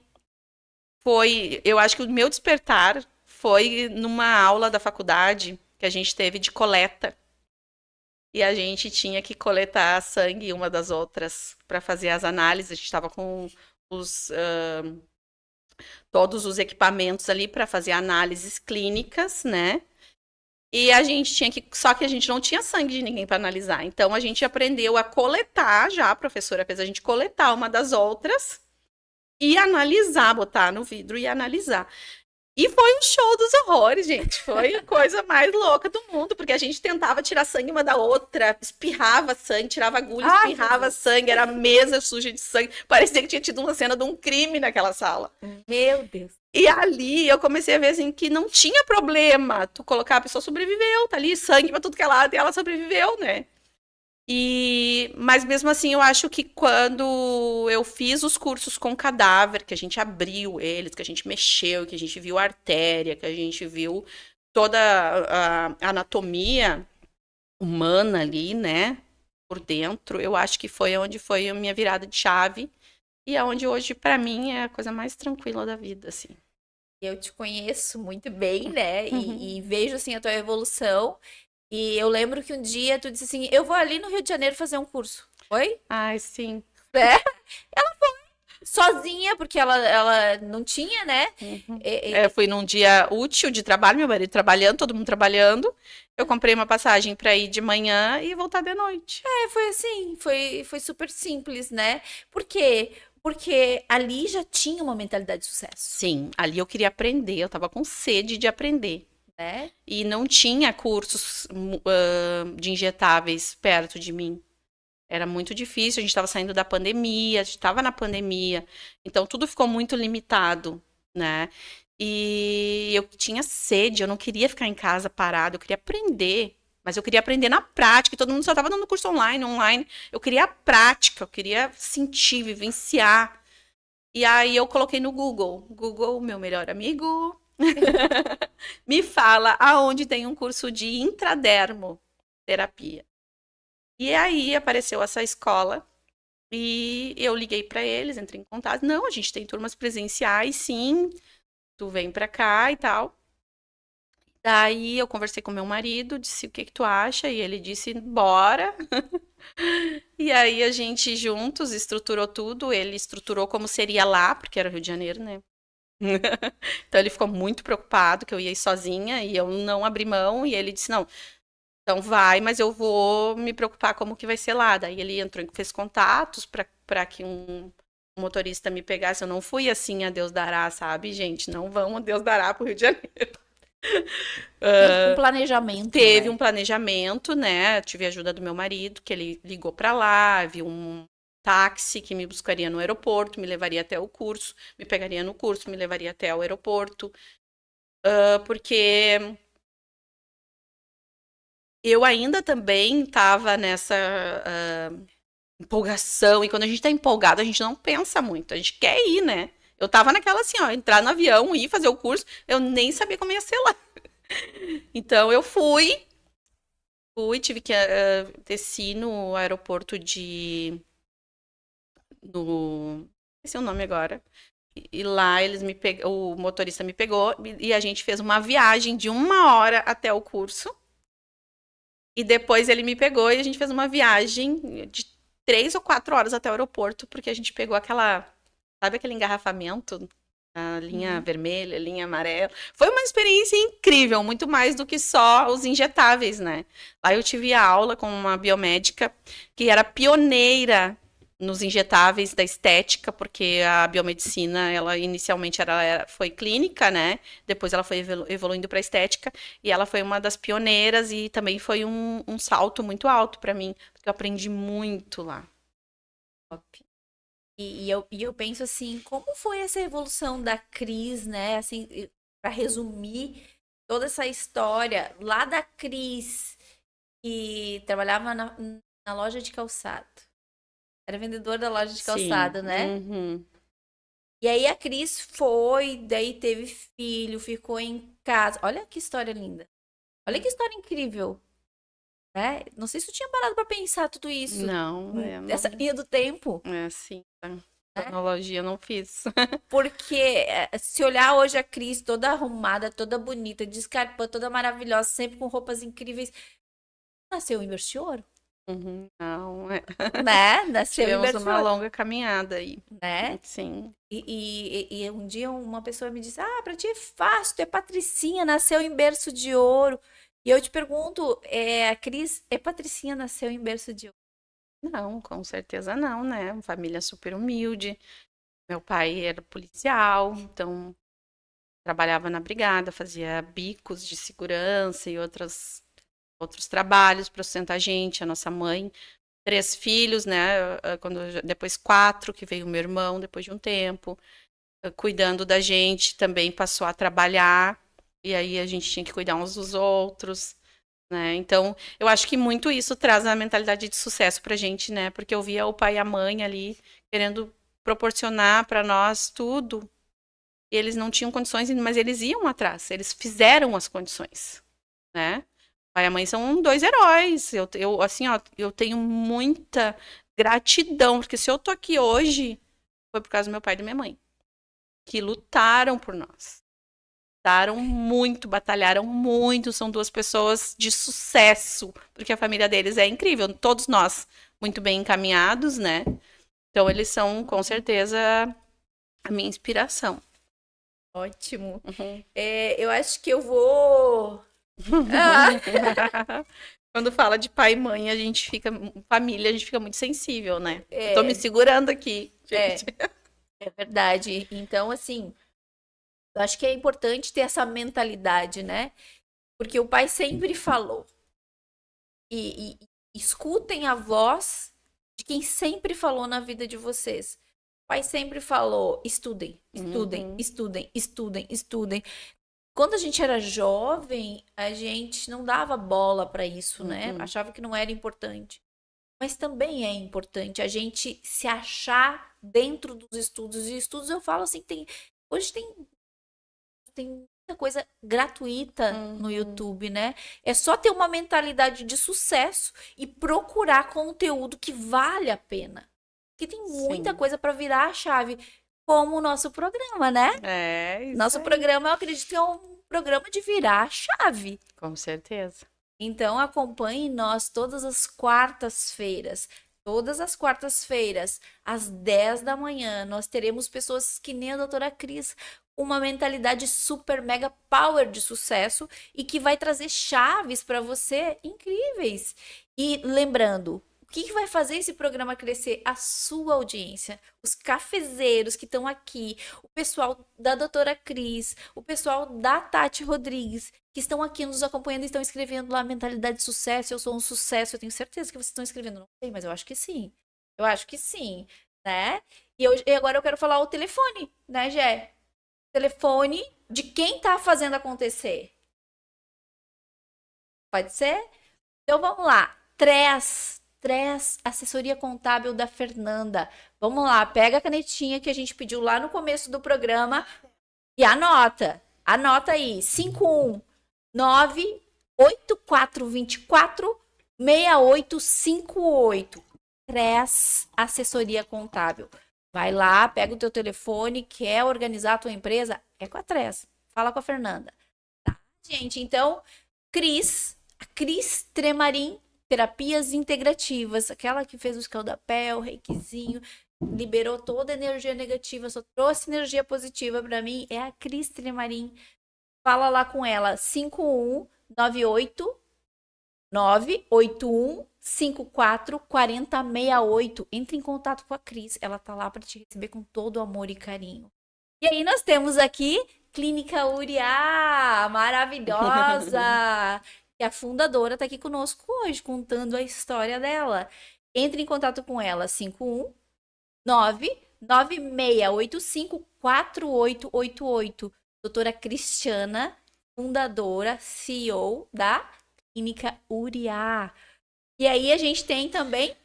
B: o meu despertar foi numa aula da faculdade que a gente teve de coleta. E a gente tinha que coletar sangue uma das outras para fazer as análises. A gente estava com os, todos os equipamentos ali para fazer análises clínicas, né? E a gente tinha que. Só que a gente não tinha sangue de ninguém para analisar. Então a gente aprendeu a coletar já, a professora fez a gente coletar uma das outras e analisar, botar no vidro e analisar. E foi um show dos horrores, gente. Foi a coisa mais louca do mundo, porque a gente tentava tirar sangue uma da outra, espirrava sangue, tirava agulha,
A: Ai,
B: espirrava sangue, era mesa suja de sangue. Parecia que tinha tido uma cena de um crime naquela sala.
A: Meu Deus.
B: E ali eu comecei a ver assim que não tinha problema tu colocar, a pessoa sobreviveu, tá ali sangue pra tudo que é lado e ela sobreviveu, né? Mas mesmo assim, eu acho que quando eu fiz os cursos com cadáver, que a gente abriu eles, que a gente mexeu, que a gente viu a artéria, que a gente viu toda a anatomia humana ali, né? Por dentro, eu acho que foi onde foi a minha virada de chave e é onde hoje, pra mim, é a coisa mais tranquila da vida, assim.
A: Eu te conheço muito bem, né?
B: Uhum.
A: E vejo assim a tua evolução. E eu lembro que um dia tu disse assim: eu vou ali no Rio de Janeiro fazer um curso. Foi?
B: Ai, sim.
A: Né? Sozinha, porque ela não tinha, né?
B: Uhum.
A: E-
B: Eu fui num dia útil de trabalho, meu marido trabalhando, todo mundo trabalhando. Eu comprei uma passagem para ir de manhã e voltar de noite.
A: foi assim, foi super simples, né? Por quê? Porque ali já tinha uma mentalidade de sucesso,
B: Sim, ali eu queria aprender, eu tava com sede de aprender.
A: né?
B: E não tinha cursos de injetáveis perto de mim. Era muito difícil, a gente estava saindo da pandemia, a gente estava na pandemia, então tudo ficou muito limitado, né? E eu tinha sede, eu não queria ficar em casa parada, eu queria aprender, mas eu queria aprender na prática, e todo mundo só estava dando curso online. Eu queria a prática, eu queria sentir, vivenciar. E aí eu coloquei no Google, meu melhor amigo, me fala aonde tem um curso de intradermoterapia. E aí apareceu essa escola e eu liguei para eles, entrei em contato. Não, a gente tem turmas presenciais, sim. Tu vem para cá e tal. Daí eu conversei com meu marido, disse o que que tu acha? E ele disse, bora. E aí a gente juntos estruturou tudo. Ele estruturou como seria lá, porque era Rio de Janeiro, né? Então ele ficou muito preocupado que eu ia ir sozinha e eu não abri mão. E ele disse, não, então vai, mas eu vou me preocupar como que vai ser lá. Daí ele entrou, fez contatos para que um motorista me pegasse. Eu não fui assim a Deus dará, sabe, gente? Não vão a Deus dará pro Rio de Janeiro.
A: Tudo com planejamento,
B: Teve
A: né?
B: um planejamento, né? Tive a ajuda do meu marido, que ele ligou para lá, viu um táxi que me buscaria no aeroporto, me levaria até o curso, me pegaria no curso, me levaria até o aeroporto. Porque eu ainda também estava nessa empolgação, e quando a gente tá empolgado, a gente não pensa muito, a gente quer ir, né? Eu tava naquela assim, ó, entrar no avião, ir fazer o curso, eu nem sabia como ia ser lá. Então eu tive que desci no aeroporto esse é o nome agora. E lá o motorista me pegou e a gente fez uma viagem de 1 hora até o curso. E depois ele me pegou e a gente fez uma viagem de 3 ou 4 horas até o aeroporto, porque a gente pegou sabe aquele engarrafamento? A linha vermelha, a linha amarela. Foi uma experiência incrível, muito mais do que só os injetáveis, né? Lá eu tive aula com uma biomédica que era pioneira nos injetáveis da estética, porque a biomedicina, ela inicialmente foi clínica, né? Depois ela foi evoluindo para estética, e ela foi uma das pioneiras, e também foi um salto muito alto para mim, porque eu aprendi muito lá.
A: E eu penso assim, como foi essa evolução da Cris, né? Assim, para resumir toda essa história, lá da Cris, que trabalhava na loja de calçado. Era vendedora da loja de calçado,
B: Sim.
A: né?
B: Uhum.
A: E aí a Cris foi, daí teve filho, ficou em casa. Olha que história linda. Olha que história incrível, né? Não sei se tu tinha parado pra pensar tudo isso.
B: Não,
A: Essa linha do tempo.
B: é assim, a cronologia eu não fiz.
A: Porque se olhar hoje a Cris toda arrumada, toda bonita, de escarpão, toda maravilhosa, sempre com roupas incríveis. Nasceu em berço de ouro,
B: Uhum. Não,
A: né? Nasceu em
B: tivemos
A: berço de
B: uma
A: ouro,
B: longa caminhada aí.
A: né?
B: Sim.
A: E um dia uma pessoa me disse: Ah, pra ti é fácil, tu é patricinha, nasceu em berço de ouro. E eu te pergunto, a Cris é patricinha, nasceu em berço de ouro?
B: Não, com certeza não, né? Uma família super humilde. Meu pai era policial, então trabalhava na brigada, fazia bicos de segurança e outros trabalhos para sustentar a gente, a nossa mãe. 3 filhos, né? Depois 4, que veio o meu irmão depois de um tempo, cuidando da gente, também passou a trabalhar, e aí a gente tinha que cuidar uns dos outros, né? Então, eu acho que muito isso traz a mentalidade de sucesso pra gente, né? Porque eu via o pai e a mãe ali querendo proporcionar para nós tudo, e eles não tinham condições, mas eles iam atrás, eles fizeram as condições, né? Pai e a mãe são 2 heróis. Assim, ó, eu tenho muita gratidão, porque se eu tô aqui hoje, foi por causa do meu pai e da minha mãe, que lutaram por nós. Lutaram muito, batalharam muito, são 2 pessoas de sucesso, porque a família deles é incrível, todos nós muito bem encaminhados, né? Então eles são, com certeza, a minha inspiração.
A: Ótimo.
B: Uhum.
A: Eu acho que eu vou. Ah,
B: Quando fala de pai e mãe, família, a gente fica muito sensível, né? Eu tô me
A: é,
B: segurando aqui,
A: é,
B: gente.
A: é verdade. Então, assim, eu acho que é importante ter essa mentalidade, né? Porque o pai sempre falou. E escutem a voz de quem sempre falou na vida de vocês. O pai sempre falou: estudem, estudem,
B: Uhum.
A: estudem, estudem, estudem. Quando a gente era jovem, a gente não dava bola para isso, né?
B: Uhum.
A: Achava que não era importante. Mas também é importante a gente se achar dentro dos estudos. E estudos eu falo assim, hoje tem muita coisa gratuita no
B: Uhum.
A: YouTube, né? É só ter uma mentalidade de sucesso e procurar conteúdo que vale a pena. Porque tem muita
B: Sim.
A: coisa para virar a chave, como o nosso programa, né?
B: É isso
A: Nosso
B: aí.
A: programa, eu acredito que é um programa de virar a chave.
B: Com certeza.
A: Então acompanhe nós todas as quartas-feiras. Todas as quartas-feiras, às 10 da manhã, nós teremos pessoas que nem a doutora Cris, com uma mentalidade super mega power de sucesso e que vai trazer chaves para você incríveis. E lembrando, o que vai fazer esse programa crescer? A sua audiência, os cafezeiros que estão aqui, o pessoal da doutora Cris, o pessoal da Tati Rodrigues, que estão aqui nos acompanhando e estão escrevendo lá Mentalidade de Sucesso, eu sou um sucesso, eu tenho certeza que vocês estão escrevendo. Não sei, mas eu acho que sim. Eu acho que sim, né? E agora eu quero falar o telefone, né, Gé? Telefone de quem tá fazendo acontecer. Pode ser? Então vamos lá. Tres, assessoria contábil da Fernanda. Vamos lá, pega a canetinha que a gente pediu lá no começo do programa e anota. Anota aí. 519-8424-6858. Tres, assessoria contábil. Vai lá, pega o teu telefone, quer organizar a tua empresa? É com a Tres. Fala com a Fernanda. Tá, gente? Então, Cris, A Cris Tremarim, terapias integrativas, aquela que fez o escaldapé, o reikizinho, liberou toda a energia negativa, só trouxe energia positiva pra mim, é a Cris Tremarim. Fala lá com ela, 5198 981 54 40 68. Entre em contato com a Cris, ela tá lá para te receber com todo amor e carinho. E aí nós temos aqui Clínica Uriá, maravilhosa, que a fundadora tá aqui conosco hoje, contando a história dela. Entre em contato com ela, 519 9685 4888. Doutora Cristiana, fundadora, CEO da Clínica Uriá. E aí a gente tem também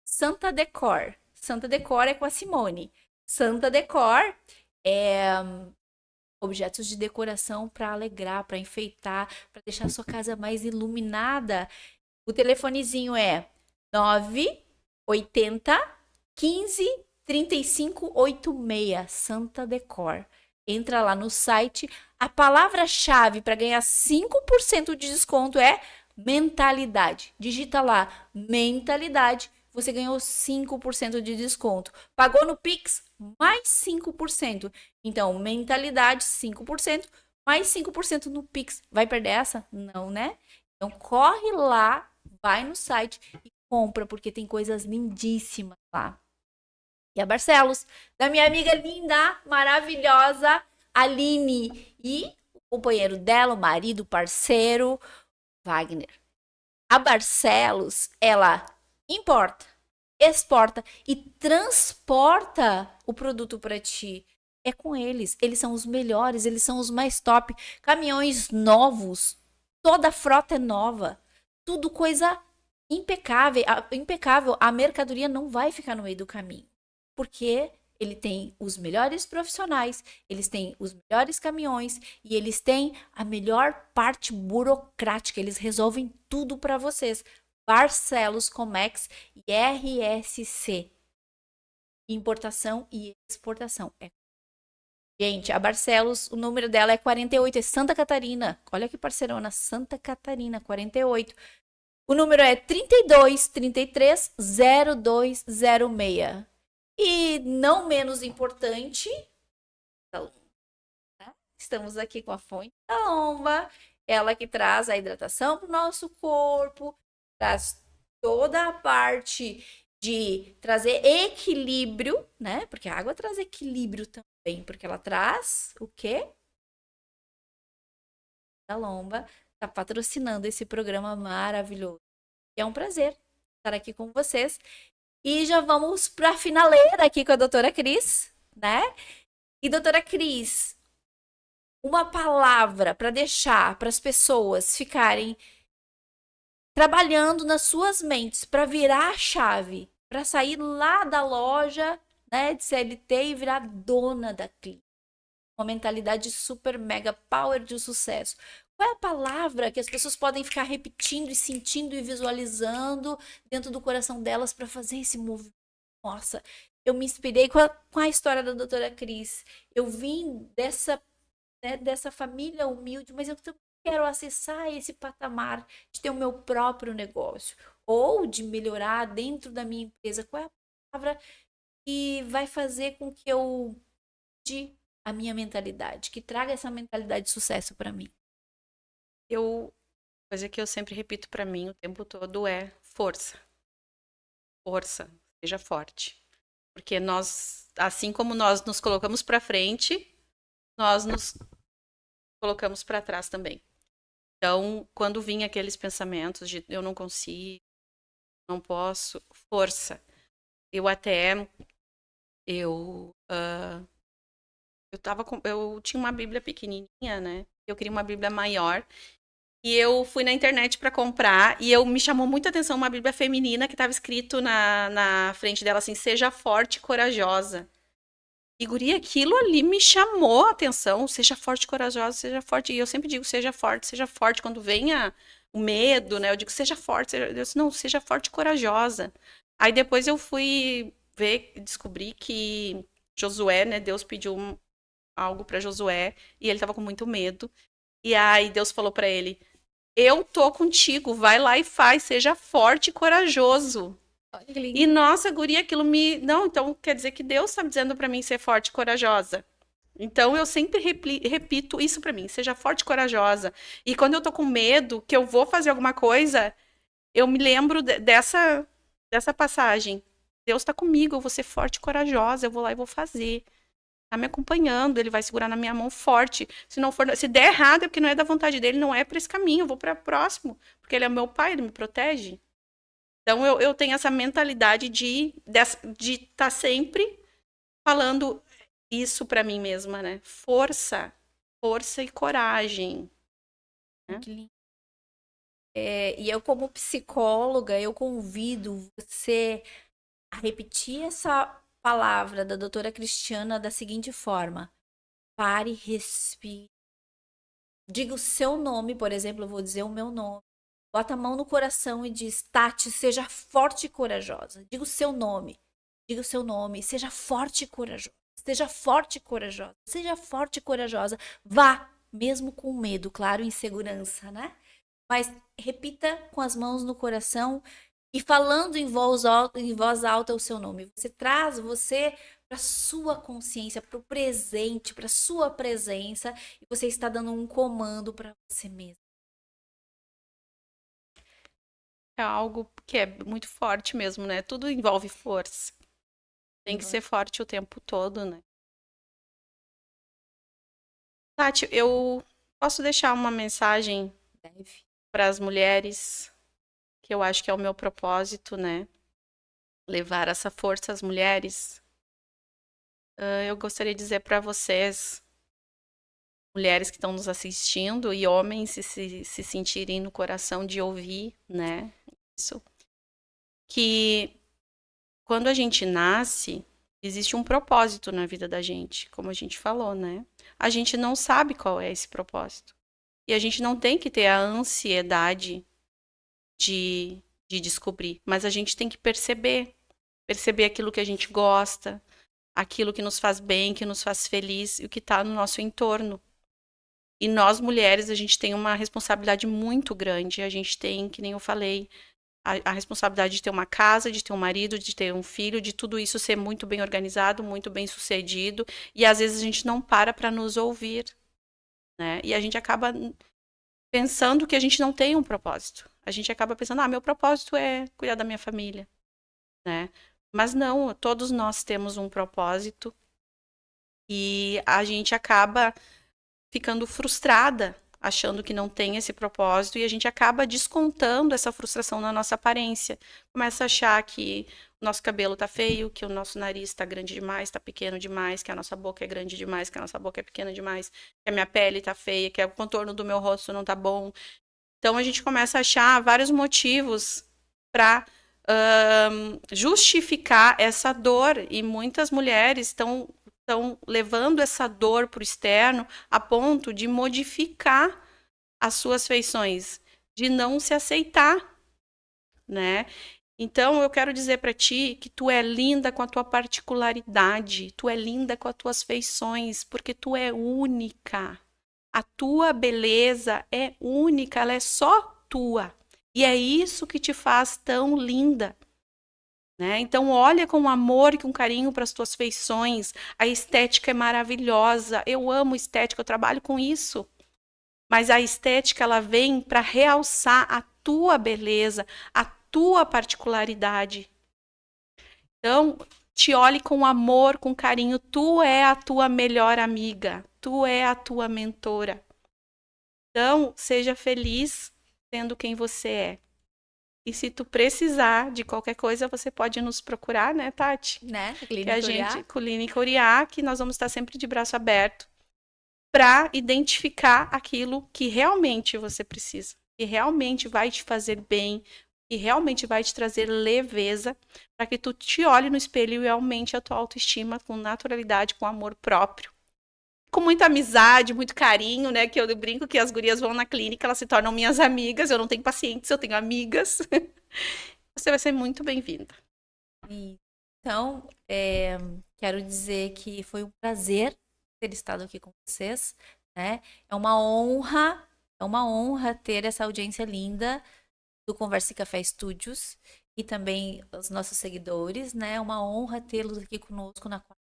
A: Santa Decor. Santa Decor é com a Simone. Santa Decor é objetos de decoração para alegrar, para enfeitar, para deixar a sua casa mais iluminada. O telefonezinho é 980 15 35 86. Santa Decor. Entra lá no site. A palavra-chave para ganhar 5% de desconto é mentalidade. Digita lá, mentalidade. Você ganhou 5% de desconto. Pagou no Pix, mais 5%. Então, mentalidade, 5%, mais 5% no Pix. Vai perder essa? Não, né? Então, corre lá, vai no site e compra, porque tem coisas lindíssimas lá. E a Barcelos, da minha amiga linda, maravilhosa, Aline. E o companheiro dela, o marido, o parceiro, Wagner. A Barcelos, ela importa, exporta e transporta o produto para ti. É com eles. Eles são os melhores, eles são os mais top. Caminhões novos, toda a frota é nova. Tudo coisa impecável. Impecável. A mercadoria não vai ficar no meio do caminho. Porque ele tem os melhores profissionais, eles têm os melhores caminhões e eles têm a melhor parte burocrática. Eles resolvem tudo para vocês. Barcelos, Comex e RSC. Importação e exportação. Gente, a Barcelos, o número dela é 48, é Santa Catarina. Olha que parceirona, Santa Catarina, 48. O número é 32 33 0206. E não menos importante, estamos aqui com a fonte da lomba, ela que traz a hidratação para o nosso corpo, traz toda a parte de trazer equilíbrio, né? Porque a água traz equilíbrio também, porque ela traz o quê? Da lomba, está patrocinando esse programa maravilhoso. E é um prazer estar aqui com vocês. E já vamos para a finaleira aqui com a doutora Cris, né? E doutora Cris, uma palavra para deixar para as pessoas ficarem trabalhando nas suas mentes para virar a chave, para sair lá da loja, né, de CLT e virar dona da clínica. Uma mentalidade super mega power de sucesso. Qual é a palavra que as pessoas podem ficar repetindo e sentindo e visualizando dentro do coração delas para fazer esse movimento? Nossa, eu me inspirei com a história da doutora Cris. Eu vim dessa família humilde, mas eu também quero acessar esse patamar de ter o meu próprio negócio ou de melhorar dentro da minha empresa. Qual é a palavra que vai fazer com que eu mude a minha mentalidade, que traga essa mentalidade de sucesso para mim?
B: Coisa que eu sempre repito para mim o tempo todo é força. Força, seja forte. Porque nós, assim como nós nos colocamos para frente, nós nos colocamos para trás também. Então, quando vinha aqueles pensamentos de eu não consigo, não posso, força. Eu tinha uma Bíblia pequenininha, né? Eu queria uma Bíblia maior. E eu fui na internet para comprar e me chamou muita atenção uma Bíblia feminina que estava escrito na frente dela assim, seja forte e corajosa. E guria, aquilo ali me chamou a atenção, seja forte e corajosa, seja forte. E eu sempre digo, seja forte. Quando venha o medo, né? Eu digo, seja forte. Eu disse, não, seja forte e corajosa. Aí depois eu fui ver, descobri que Josué, né? Deus pediu algo para Josué e ele estava com muito medo. E aí Deus falou para ele, Eu tô contigo, vai lá e faz, seja forte e corajoso.
A: Olha que lindo.
B: E nossa, guria, aquilo me. Não, então quer dizer que Deus tá dizendo pra mim ser forte e corajosa. Então eu sempre repito isso pra mim, seja forte e corajosa. E quando eu tô com medo que eu vou fazer alguma coisa, eu me lembro dessa passagem. Deus tá comigo, eu vou ser forte e corajosa, eu vou lá e vou fazer. Tá me acompanhando, ele vai segurar na minha mão forte. Se não for, se der errado é porque não é da vontade dele, não é para esse caminho, eu vou para próximo, porque ele é meu pai, ele me protege. Então eu tenho essa mentalidade de estar sempre falando isso para mim mesma, né? Força e coragem. Né?
A: Que lindo. E eu, como psicóloga, eu convido você a repetir essa palavra da doutora Cristiana da seguinte forma: pare, respire. Diga o seu nome, por exemplo, eu vou dizer o meu nome. Bota a mão no coração e diz: Tati, seja forte e corajosa. Diga o seu nome. Diga o seu nome. Seja forte e corajosa. Seja forte e corajosa. Seja forte e corajosa. Vá, mesmo com medo, claro, insegurança, né? Mas repita com as mãos no coração e falando em voz alta o seu nome. Você traz você para sua consciência, para o presente, para sua presença, e você está dando um comando para você mesmo.
B: É algo que é muito forte mesmo, né? Tudo envolve força. Tem que ser forte o tempo todo, né? Tati, eu posso deixar uma mensagem
A: Deve.
B: para as mulheres, que eu acho que é o meu propósito, né? Levar essa força às mulheres. Eu gostaria de dizer para vocês, mulheres que estão nos assistindo e homens se sentirem no coração de ouvir, né? Isso. Que quando a gente nasce, existe um propósito na vida da gente, como a gente falou, né? A gente não sabe qual é esse propósito. E a gente não tem que ter a ansiedade de descobrir, mas a gente tem que perceber aquilo que a gente gosta, aquilo que nos faz bem, que nos faz feliz e o que está no nosso entorno. E nós, mulheres, a gente tem uma responsabilidade muito grande. A gente tem, que nem eu falei, a responsabilidade de ter uma casa, de ter um marido, de ter um filho, de tudo isso ser muito bem organizado, muito bem sucedido. E às vezes a gente não para nos ouvir, né? E a gente acaba pensando que a gente não tem um propósito. A gente acaba pensando, meu propósito é cuidar da minha família, né? Mas não, todos nós temos um propósito e a gente acaba ficando frustrada, achando que não tem esse propósito, e a gente acaba descontando essa frustração na nossa aparência. Começa a achar que o nosso cabelo tá feio, que o nosso nariz tá grande demais, tá pequeno demais, que a nossa boca é grande demais, que a nossa boca é pequena demais, que a minha pele tá feia, que o contorno do meu rosto não tá bom. Então a gente começa a achar vários motivos para justificar essa dor, e muitas mulheres estão levando essa dor para o externo a ponto de modificar as suas feições, de não se aceitar, né? Então eu quero dizer para ti que tu é linda com a tua particularidade, tu é linda com as tuas feições, porque tu é única. A tua beleza é única, ela é só tua. E é isso que te faz tão linda. Né? Então, olha com amor e com carinho para as tuas feições. A estética é maravilhosa. Eu amo estética, eu trabalho com isso. Mas a estética, ela vem para realçar a tua beleza, a tua particularidade. Então, te olhe com amor, com carinho. Tu é a tua melhor amiga. Tu é a tua mentora. Então, seja feliz sendo quem você é. E se tu precisar de qualquer coisa, você pode nos procurar, né, Tati?
A: Né?
B: Que a gente, Clínica Uriá, que nós vamos estar sempre de braço aberto para identificar aquilo que realmente você precisa, que realmente vai te fazer bem, que realmente vai te trazer leveza, para que tu te olhe no espelho e aumente a tua autoestima com naturalidade, com amor próprio. Com muita amizade, muito carinho, né? Que eu brinco que as gurias vão na clínica, elas se tornam minhas amigas. Eu não tenho pacientes, eu tenho amigas. Você vai ser muito bem-vinda.
A: Então, quero dizer que foi um prazer ter estado aqui com vocês, né? É uma honra É uma honra ter essa audiência linda do Conversa e Café Studios e também os nossos seguidores, né? É uma honra tê-los aqui conosco na quarta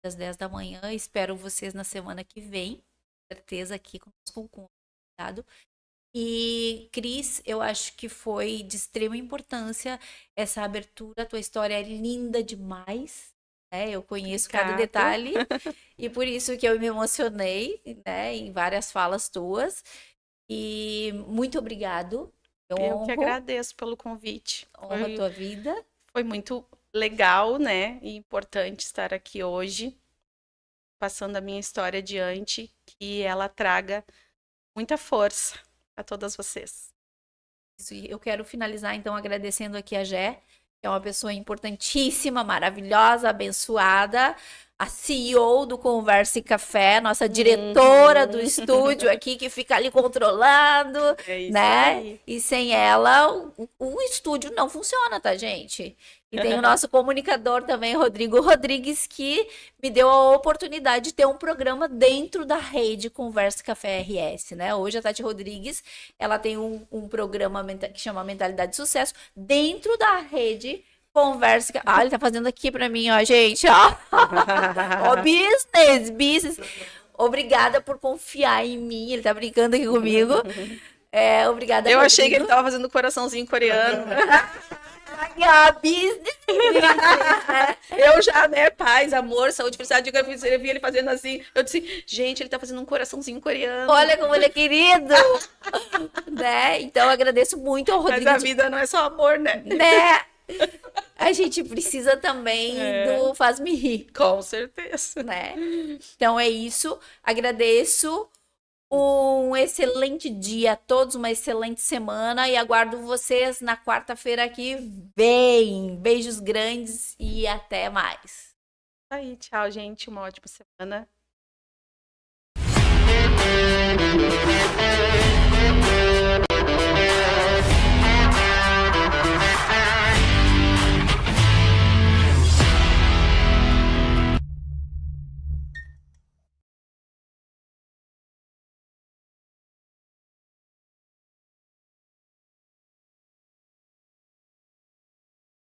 A: às 10 da manhã. Espero vocês na semana que vem, com certeza aqui conosco com o convidado. E, Cris, eu acho que foi de extrema importância essa abertura. A tua história é linda demais, né? Eu conheço cada
B: Obrigada.
A: detalhe e por isso que eu me emocionei, né? Em várias falas tuas. E muito obrigado. Eu
B: Eu que
A: honro,
B: agradeço pelo convite.
A: honro a tua vida.
B: Foi muito legal, né? E importante estar aqui hoje, passando a minha história adiante, que ela traga muita força a todas vocês.
A: Isso, e eu quero finalizar, então, agradecendo aqui a Gé, que é uma pessoa importantíssima, maravilhosa, abençoada, a CEO do Conversa e Café, nossa diretora do estúdio aqui, que fica ali controlando,
B: É isso
A: né?
B: aí.
A: E sem ela, o estúdio não funciona, tá, gente? E tem o nosso comunicador também, Rodrigo Rodrigues, que me deu a oportunidade de ter um programa dentro da rede Conversa e Café RS, né? Hoje a Tati Rodrigues, ela tem um programa que chama Mentalidade de Sucesso dentro da rede Conversa. Ah, ele tá fazendo aqui pra mim, ó, gente, ó. Ó, business. Obrigada por confiar em mim. Ele tá brincando aqui comigo. Obrigada.
B: Eu achei que
A: Rodrigo.
B: ele tava fazendo coraçãozinho coreano.
A: Ah, business.
B: Eu já, né, paz, amor, saúde, felicidade. Eu vi ele fazendo assim. Eu disse, gente, ele tá fazendo um coraçãozinho coreano.
A: Olha como ele é querido. Né? Então, eu agradeço muito ao
B: Mas
A: Rodrigo.
B: a vida não é só amor, né?
A: Né? A gente precisa também do Faz-me Rir,
B: Com certeza.
A: né? Então é isso. Agradeço. Um excelente dia a todos, uma excelente semana e aguardo vocês na quarta-feira que vem. Beijos grandes e até mais.
B: Aí, tchau, gente. Uma ótima semana.